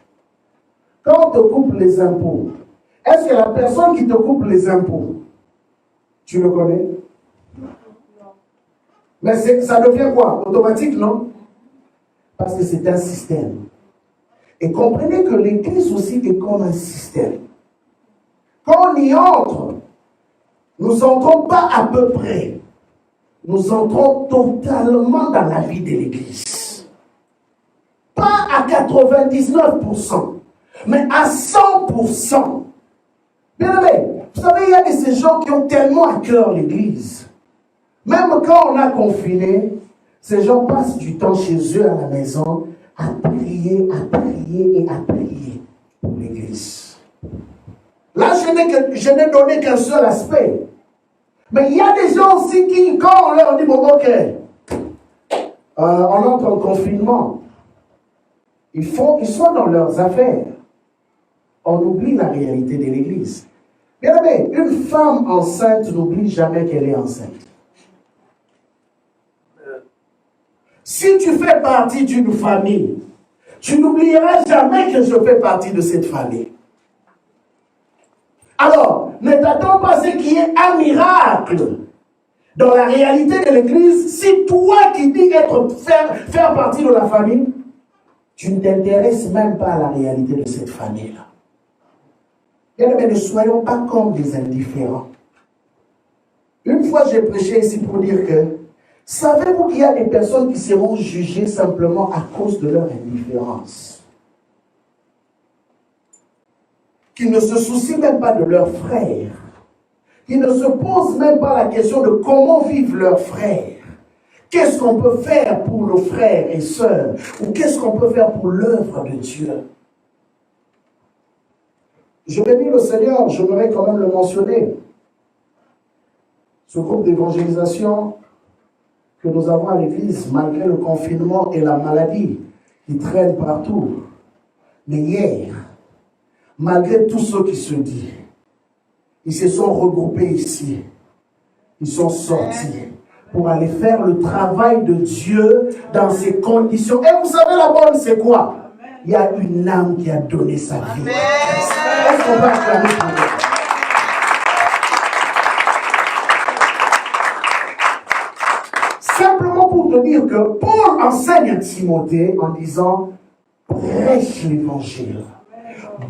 quand on te coupe les impôts, est-ce que la personne qui te coupe les impôts, tu le connais? Mais ça devient quoi? Automatique, non? Parce que c'est un système. Et comprenez que l'Église aussi est comme un système. Quand on y entre, nous n'entrons pas à peu près. Nous entrons totalement dans la vie de l'Église. Pas à 99%, mais à 100%. Bien aimé, vous savez, il y a de ces gens qui ont tellement à cœur l'Église. Même quand on a confiné, ces gens passent du temps chez eux à la maison à prier et à prier pour l'Église. Là, je n'ai donné qu'un seul aspect. Mais il y a des gens aussi qui, quand on leur dit, bon, ok, on entre en confinement, ils sont dans leurs affaires. On oublie la réalité de l'Église. Bien aimé, une femme enceinte n'oublie jamais qu'elle est enceinte. Si tu fais partie d'une famille, tu n'oublieras jamais que je fais partie de cette famille. Alors, ne t'attends pas à ce qu'il y ait un miracle dans la réalité de l'Église. Si toi qui dis faire partie de la famille, tu ne t'intéresses même pas à la réalité de cette famille-là. Bien aimé, ne soyons pas comme des indifférents. Une fois, j'ai prêché ici pour dire que, savez-vous qu'il y a des personnes qui seront jugées simplement à cause de leur indifférence, qui ne se soucient même pas de leurs frères, qui ne se posent même pas la question de comment vivent leurs frères. Qu'est-ce qu'on peut faire pour nos frères et sœurs, ou qu'est-ce qu'on peut faire pour l'œuvre de Dieu? Je bénis le Seigneur, je voudrais quand même le mentionner. Ce groupe d'évangélisation que nous avons à l'église, malgré le confinement et la maladie qui traînent partout. Mais hier, malgré tout ce qui se dit, ils se sont regroupés ici. Ils sont sortis pour aller faire le travail de Dieu dans ces conditions. Et vous savez, la bonne, c'est quoi? Il y a une âme qui a donné sa vie. Est-ce qu'on va acclamer pour eux? Simplement pour te dire que Paul enseigne à Timothée en disant prêche l'évangile.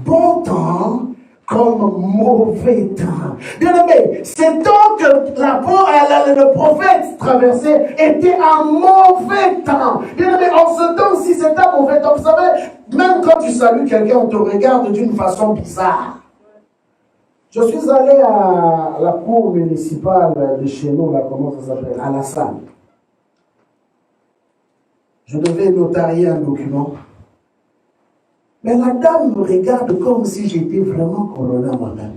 Bon temps comme mauvais temps. Bien aimé, ces temps que le prophète traversait était un mauvais temps. Bien aimé, en ce temps-ci, c'est un mauvais temps. Vous savez, même quand tu salues quelqu'un, on te regarde d'une façon bizarre. Je suis allé à la cour municipale de chez nous, là, comment ça s'appelle, à la salle. Je devais notarier un document. Mais la dame me regarde comme si j'étais vraiment Corona moi-même.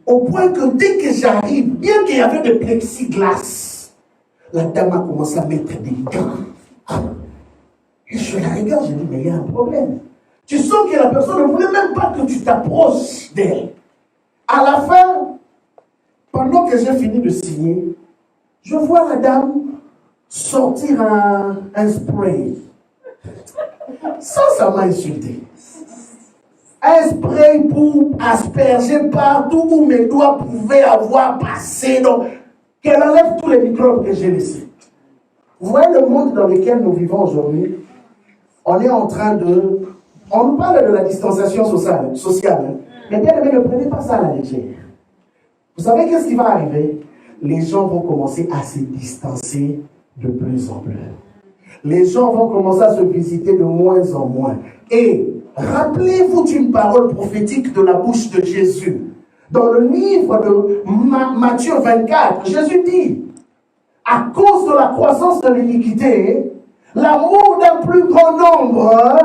Au point que dès que j'arrive, bien qu'il y avait des plexiglas, la dame a commencé à mettre des gants. Et je la regarde, je dis, mais il y a un problème. Tu sens que la personne ne voulait même pas que tu t'approches d'elle. À la fin, pendant que j'ai fini de signer, je vois la dame sortir un spray. Ça m'a insulté. Un spray pour asperger partout où mes doigts pouvaient avoir passé. Donc, qu'elle enlève tous les microbes que j'ai laissés. Vous voyez le monde dans lequel nous vivons aujourd'hui? On est en train de... On nous parle de la distanciation sociale. Mais bien aimé, ne prenez pas ça à la légère. Vous savez qu'est-ce qui va arriver? Les gens vont commencer à se distancer de plus en plus. Les gens vont commencer à se visiter de moins en moins. Et rappelez-vous d'une parole prophétique de la bouche de Jésus. Dans le livre de Matthieu 24, Jésus dit, à cause de la croissance de l'iniquité, l'amour d'un plus grand nombre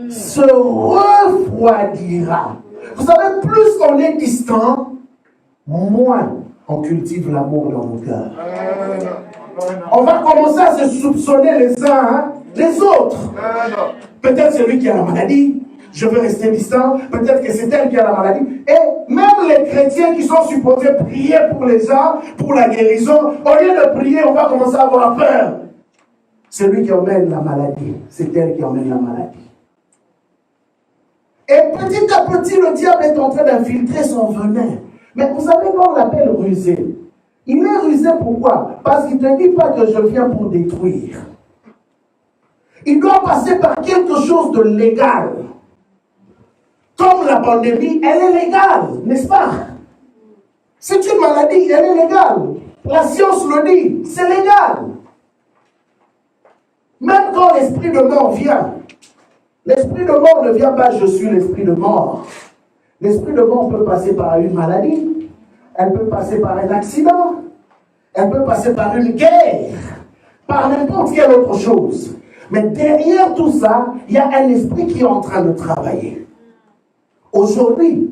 se refroidira. Vous savez, plus on est distant, moins on cultive l'amour dans nos cœurs. On va commencer à se soupçonner les uns les autres. Peut-être c'est lui qui a la maladie, je veux rester distant. Peut-être que c'est elle qui a la maladie. Et même les chrétiens qui sont supposés prier pour les gens, pour la guérison, au lieu de prier, on va commencer à avoir peur. C'est lui qui emmène la maladie. C'est elle qui emmène la maladie. Et petit à petit, le diable est en train d'infiltrer son venin. Mais vous savez comment on l'appelle rusé? Il est rusé pourquoi? Parce qu'il ne te dit pas que je viens pour détruire. Il doit passer par quelque chose de légal. Comme la pandémie, elle est légale, n'est-ce pas? C'est une maladie, elle est légale. La science le dit, c'est légal. Même quand l'esprit de mort vient, l'esprit de mort ne vient pas, je suis l'esprit de mort. L'esprit de mort peut passer par une maladie, elle peut passer par un accident, elle peut passer par une guerre, par n'importe quelle autre chose. Mais derrière tout ça, il y a un esprit qui est en train de travailler. Aujourd'hui,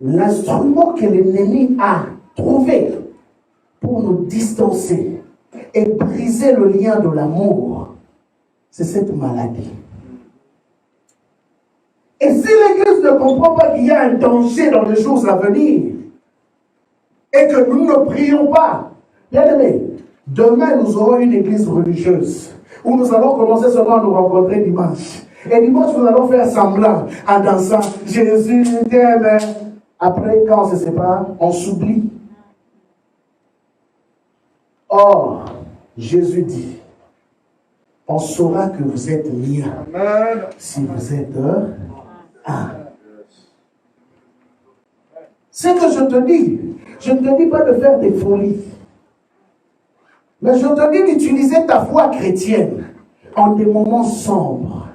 l'instrument que l'ennemi a trouvé pour nous distancer et briser le lien de l'amour, c'est cette maladie. Et si l'Église ne comprend pas qu'il y a un danger dans les jours à venir, et que nous ne prions pas, bien aimés, demain nous aurons une église religieuse, où nous allons commencer seulement à nous rencontrer dimanche. Et dimanche, nous allons faire semblant en dansant. Jésus t'aime. Après, quand on se sépare, on s'oublie. Or, Jésus dit, on saura que vous êtes miens si vous êtes un. C'est que je te dis. Je ne te dis pas de faire des folies. Mais je te dis d'utiliser ta foi chrétienne en des moments sombres.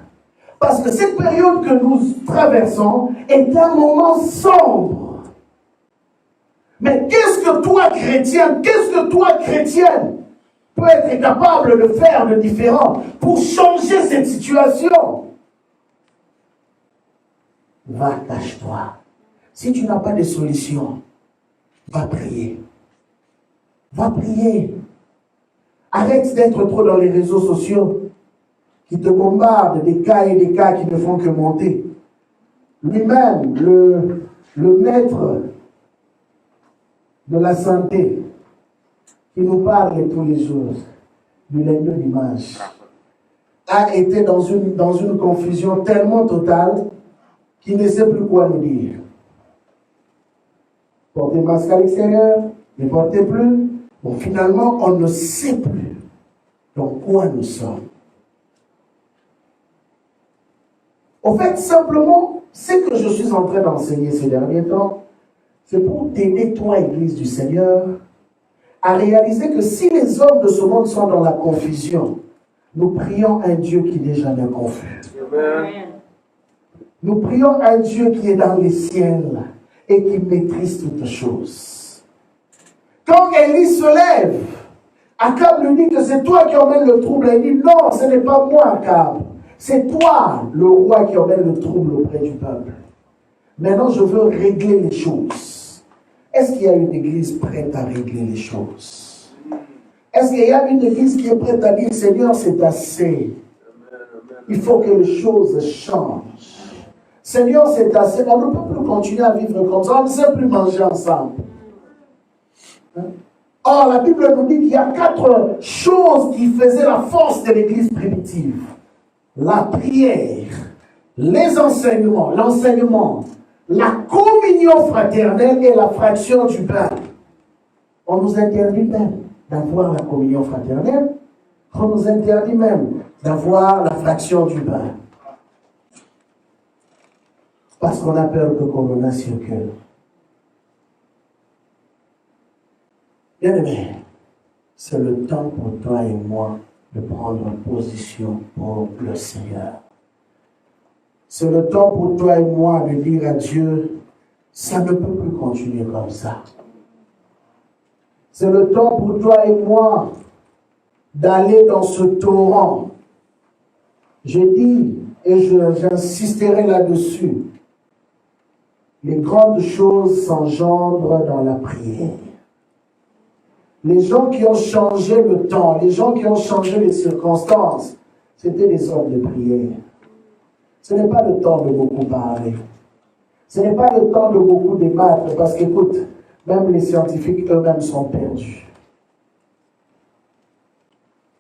Parce que cette période que nous traversons est un moment sombre. Mais qu'est-ce que toi, chrétien, chrétienne, peut être capable de faire de différent pour changer cette situation? Va, cache-toi. Si tu n'as pas de solution, va prier. Va prier. Arrête d'être trop dans les réseaux sociaux qui te bombardent des cas et des cas qui ne font que monter. Lui-même, le maître de la santé, qui nous parle tous les jours, du lundi au dimanche, a été dans une confusion tellement totale qu'il ne sait plus quoi nous dire. Portez masque à l'extérieur, ne portez plus. Bon, finalement, on ne sait plus dans quoi nous sommes. Au fait, simplement, ce que je suis en train d'enseigner ces derniers temps, c'est pour t'aider, toi, Église du Seigneur, à réaliser que si les hommes de ce monde sont dans la confusion, nous prions un Dieu qui n'est jamais confus. Amen. Nous prions un Dieu qui est dans les ciels et qui maîtrise toutes choses. Quand Élie se lève, Akab lui dit que c'est toi qui emmènes le trouble. Il dit non, ce n'est pas moi, Akab. C'est toi, le roi, qui emmène le trouble auprès du peuple. Maintenant, je veux régler les choses. Est-ce qu'il y a une église prête à régler les choses? Est-ce qu'il y a une église qui est prête à dire, Seigneur, c'est assez. Il faut que les choses changent. Seigneur, c'est assez. On ne peut plus continuer à vivre comme ça. On ne sait plus manger ensemble. Or, la Bible nous dit qu'il y a 4 choses qui faisaient la force de l'église primitive. La prière, les enseignements, l'enseignement, la communion fraternelle et la fraction du pain. On nous interdit même d'avoir la communion fraternelle. On nous interdit même d'avoir la fraction du pain. Parce qu'on a peur que Corona circule. Bien aimé, c'est le temps pour toi et moi de prendre position pour le Seigneur. C'est le temps pour toi et moi de dire à Dieu, ça ne peut plus continuer comme ça. C'est le temps pour toi et moi d'aller dans ce torrent. Je dis, et j'insisterai là-dessus, les grandes choses s'engendrent dans la prière. Les gens qui ont changé le temps, les gens qui ont changé les circonstances, c'était des hommes de prière. Ce n'est pas le temps de beaucoup parler. Ce n'est pas le temps de beaucoup débattre, parce qu'écoute, même les scientifiques eux-mêmes sont perdus.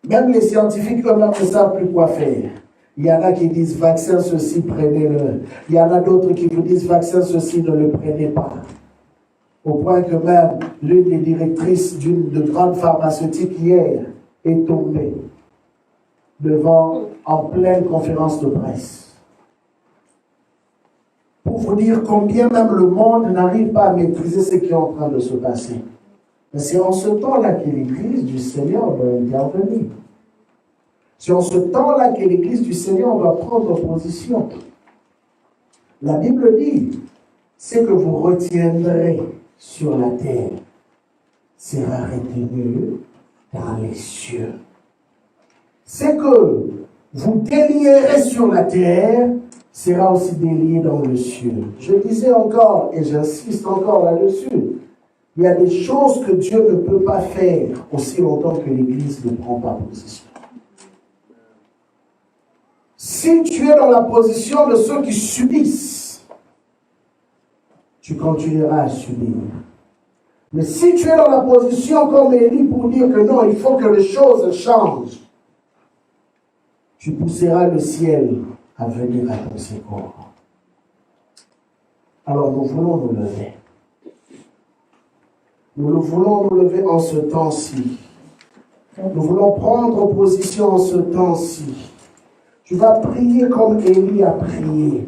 Même les scientifiques eux-mêmes ne savent plus quoi faire. Il y en a qui disent vaccin ceci, prenez-le. Il y en a d'autres qui vous disent vaccin ceci, ne le prenez pas. Au point que même l'une des directrices de grande pharmaceutique hier est tombée en pleine conférence de presse. Pour vous dire combien même le monde n'arrive pas à maîtriser ce qui est en train de se passer. Mais c'est en ce temps-là que l'Église du Seigneur doit intervenir. C'est en ce temps-là que l'Église du Seigneur doit prendre position. La Bible dit, ce que vous retiendrez sur la terre sera retenu dans les cieux. Ce que vous délierez sur la terre sera aussi délié dans le ciel. Je disais encore, et j'insiste encore là-dessus, il y a des choses que Dieu ne peut pas faire aussi longtemps que l'Église ne prend pas position. Si tu es dans la position de ceux qui subissent, tu continueras à subir. Mais si tu es dans la position comme Élie pour dire que non, il faut que les choses changent, tu pousseras le ciel à venir à ton secours. Alors nous voulons nous lever. Nous voulons nous lever en ce temps-ci. Nous voulons prendre position en ce temps-ci. Tu vas prier comme Élie a prié.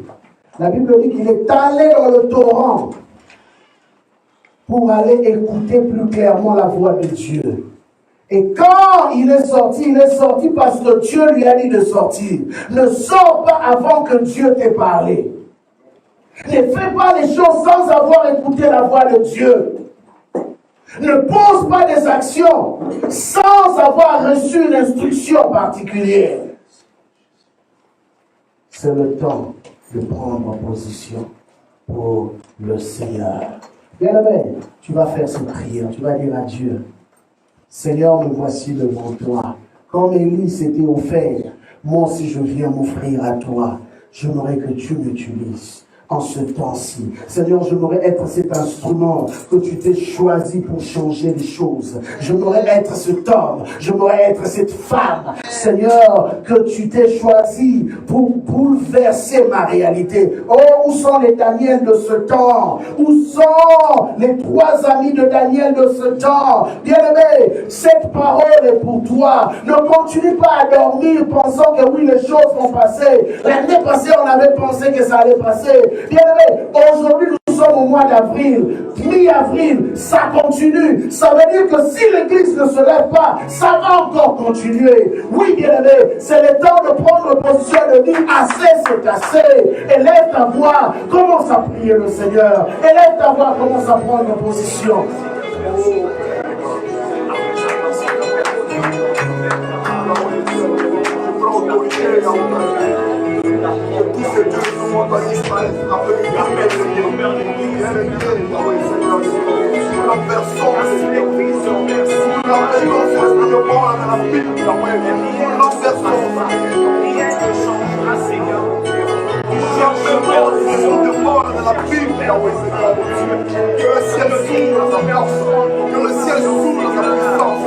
La Bible dit qu'il est allé dans le torrent pour aller écouter plus clairement la voix de Dieu. Et quand il est sorti parce que Dieu lui a dit de sortir. Ne sors pas avant que Dieu t'ait parlé. Ne fais pas les choses sans avoir écouté la voix de Dieu. Ne pose pas des actions sans avoir reçu une instruction particulière. C'est le temps de prendre position pour le Seigneur. Bien-aimé, tu vas faire cette prière, tu vas dire à Dieu, Seigneur, me voici devant toi. Comme Élie s'était offert, moi aussi je viens m'offrir à toi. J'aimerais que tu m'utilises en ce temps-ci. Seigneur, j'aimerais être cet instrument que tu t'es choisi pour changer les choses. J'aimerais être cet homme, j'aimerais être cette femme, Seigneur, que tu t'es choisi pour bouleverser ma réalité. Oh, où sont les Daniel de ce temps? Où sont les 3 amis de Daniel de ce temps? Bien-aimé, cette parole est pour toi. Ne continue pas à dormir pensant que oui, les choses vont passer. L'année passée, on avait pensé que ça allait passer. Bien-aimé, aujourd'hui nous sommes au mois d'avril, mi-avril, ça continue. Ça veut dire que si l'église ne se lève pas, ça va encore continuer. Oui, bien-aimé, c'est le temps de prendre position et de dire assez, c'est assez. Élève ta voix, commence à prier le Seigneur. Élève ta voix, commence à prendre position. Tous ces dieux du monde doivent disparaître. Que le ciel s'ouvre dans sa force, que le ciel s'ouvre dans sa puissance.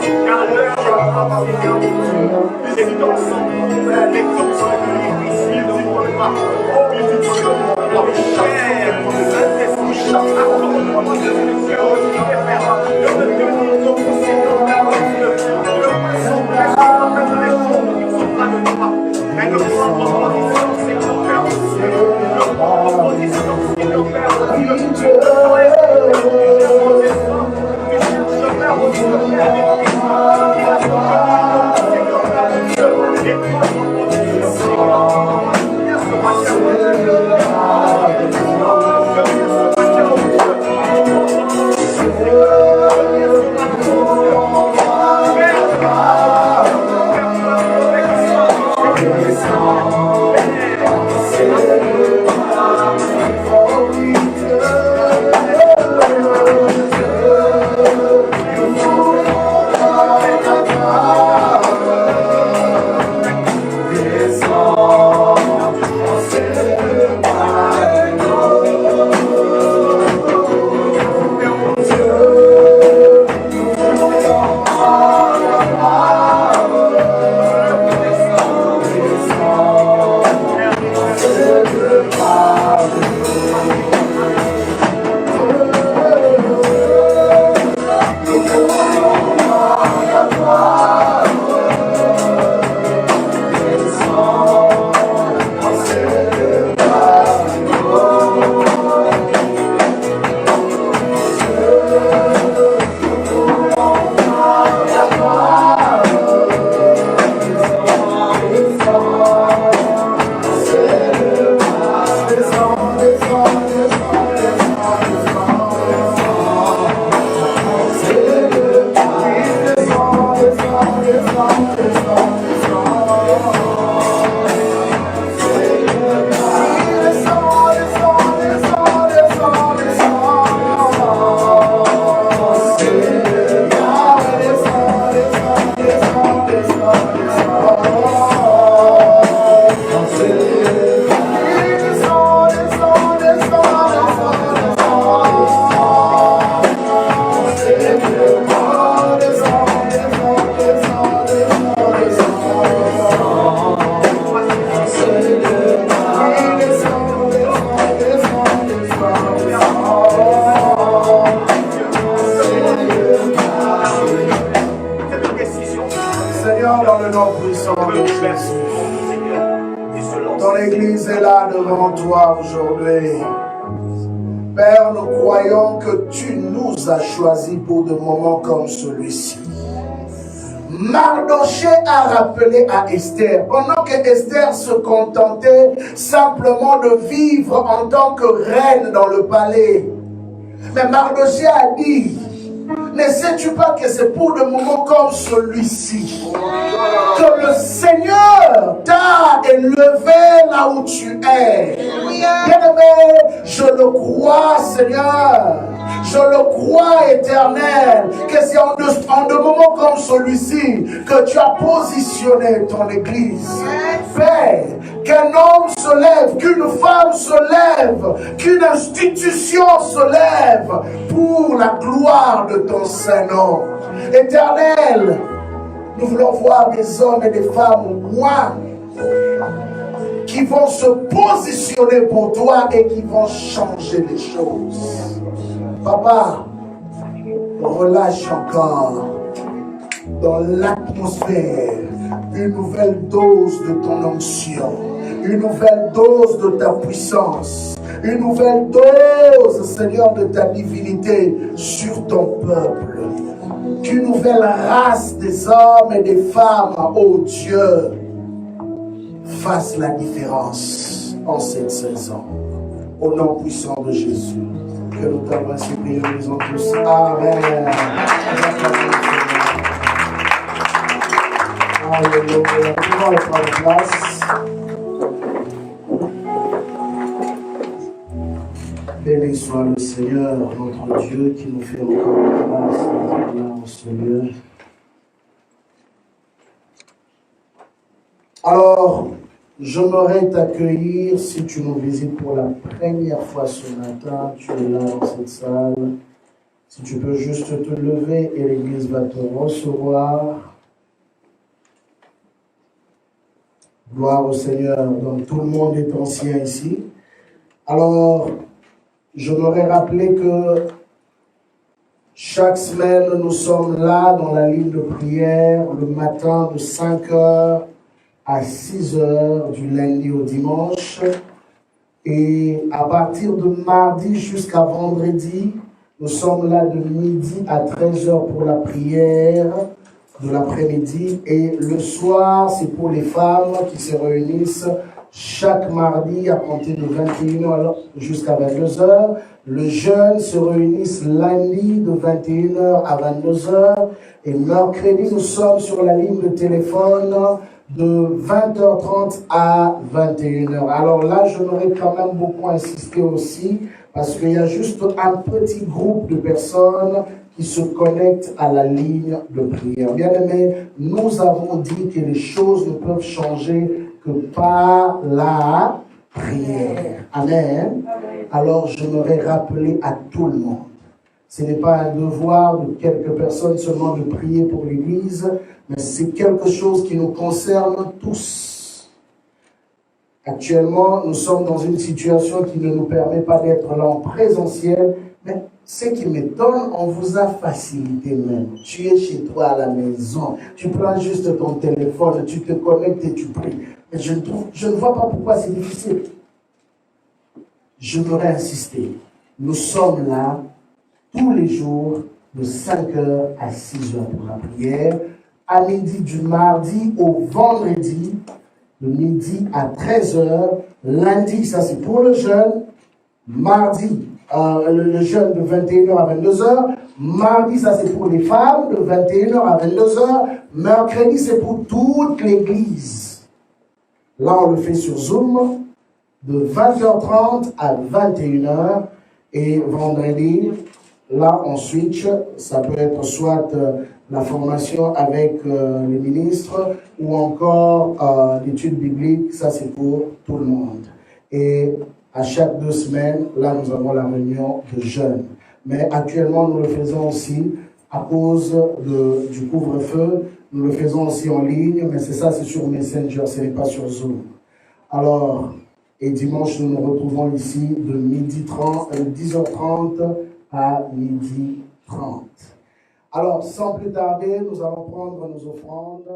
Seigneur, dans le nom puissant de Jésus. Ton Église est là devant toi aujourd'hui. Père, nous croyons que tu nous as choisis pour des moments comme celui-ci. Mardoché a rappelé à Esther, pendant que Esther se contentait simplement de vivre en tant que reine dans le palais. Mais Mardoché a dit, ne sais-tu pas que c'est pour des moments comme celui-ci que le Seigneur t'a élevé là où tu es. Bien-aimé, je le crois, Seigneur. Je le crois, Éternel, que c'est en de moments comme celui-ci que tu as positionné ton Église. Père, qu'un homme se lève, qu'une femme se lève, qu'une institution se lève pour la gloire de ton Saint-Nom. Éternel, nous voulons voir des hommes et des femmes loin qui vont se positionner pour toi et qui vont changer les choses. Papa, relâche encore dans l'atmosphère une nouvelle dose de ton onction, une nouvelle dose de ta puissance, une nouvelle dose, Seigneur, de ta divinité sur ton peuple. Qu'une nouvelle race des hommes et des femmes, ô Dieu, fasse la différence en cette saison. Au nom puissant de Jésus, que nous t'avons ainsi prié, nous disons tous Amen. Alléluia. Nous allons prendre place. Béni soit le Seigneur, notre Dieu, qui nous fait encore grâce d'être là en ce lieu. Alors, j'aimerais t'accueillir si tu nous visites pour la première fois ce matin. Tu es là dans cette salle. Si tu peux juste te lever et l'Église va te recevoir. Gloire au Seigneur. Donc tout le monde est ancien ici. Alors, j'aimerais rappeler que chaque semaine, nous sommes là dans la ligne de prière le matin de 5h à 6h du lundi au dimanche. Et à partir de mardi jusqu'à vendredi, nous sommes là de midi à 13h pour la prière de l'après-midi. Et le soir, c'est pour les femmes qui se réunissent chaque mardi à compter de 21h jusqu'à 22h. Les jeunes se réunissent lundi de 21h à 22h. Et mercredi, nous sommes sur la ligne de téléphone de 20h30 à 21h. Alors là, j'aimerais quand même beaucoup insister aussi, parce qu'il y a juste un petit groupe de personnes qui se connectent à la ligne de prière. Bien aimé, nous avons dit que les choses ne peuvent changer que par la prière. Amen. Alors, j'aimerais rappeler à tout le monde, ce n'est pas un devoir de quelques personnes seulement de prier pour l'Église, mais c'est quelque chose qui nous concerne tous. Actuellement, nous sommes dans une situation qui ne nous permet pas d'être là en présentiel, mais ce qui m'étonne, on vous a facilité même. Tu es chez toi à la maison, tu prends juste ton téléphone, tu te connectes et tu pries. Mais je ne vois pas pourquoi c'est difficile. Je voudrais insister. Nous sommes là tous les jours de 5h à 6h pour la prière, à midi du mardi au vendredi, de midi à 13h, lundi, ça c'est pour le jeûne, mardi, le jeûne de 21h à 22h, mardi, ça c'est pour les femmes, de 21h à 22h, mercredi, c'est pour toute l'église. Là, on le fait sur Zoom, de 20h30 à 21h, et vendredi, là, on switch, ça peut être soit la formation avec les ministres ou encore l'étude biblique, ça c'est pour tout le monde. Et à chaque 2 semaines, là nous avons la réunion de jeûne. Mais actuellement, nous le faisons aussi à cause du couvre-feu, nous le faisons aussi en ligne, mais c'est ça, c'est sur Messenger, ce n'est pas sur Zoom. Alors, et dimanche, nous nous retrouvons ici de 10h30 à 12h30. Alors, sans plus tarder, nous allons prendre nos offrandes.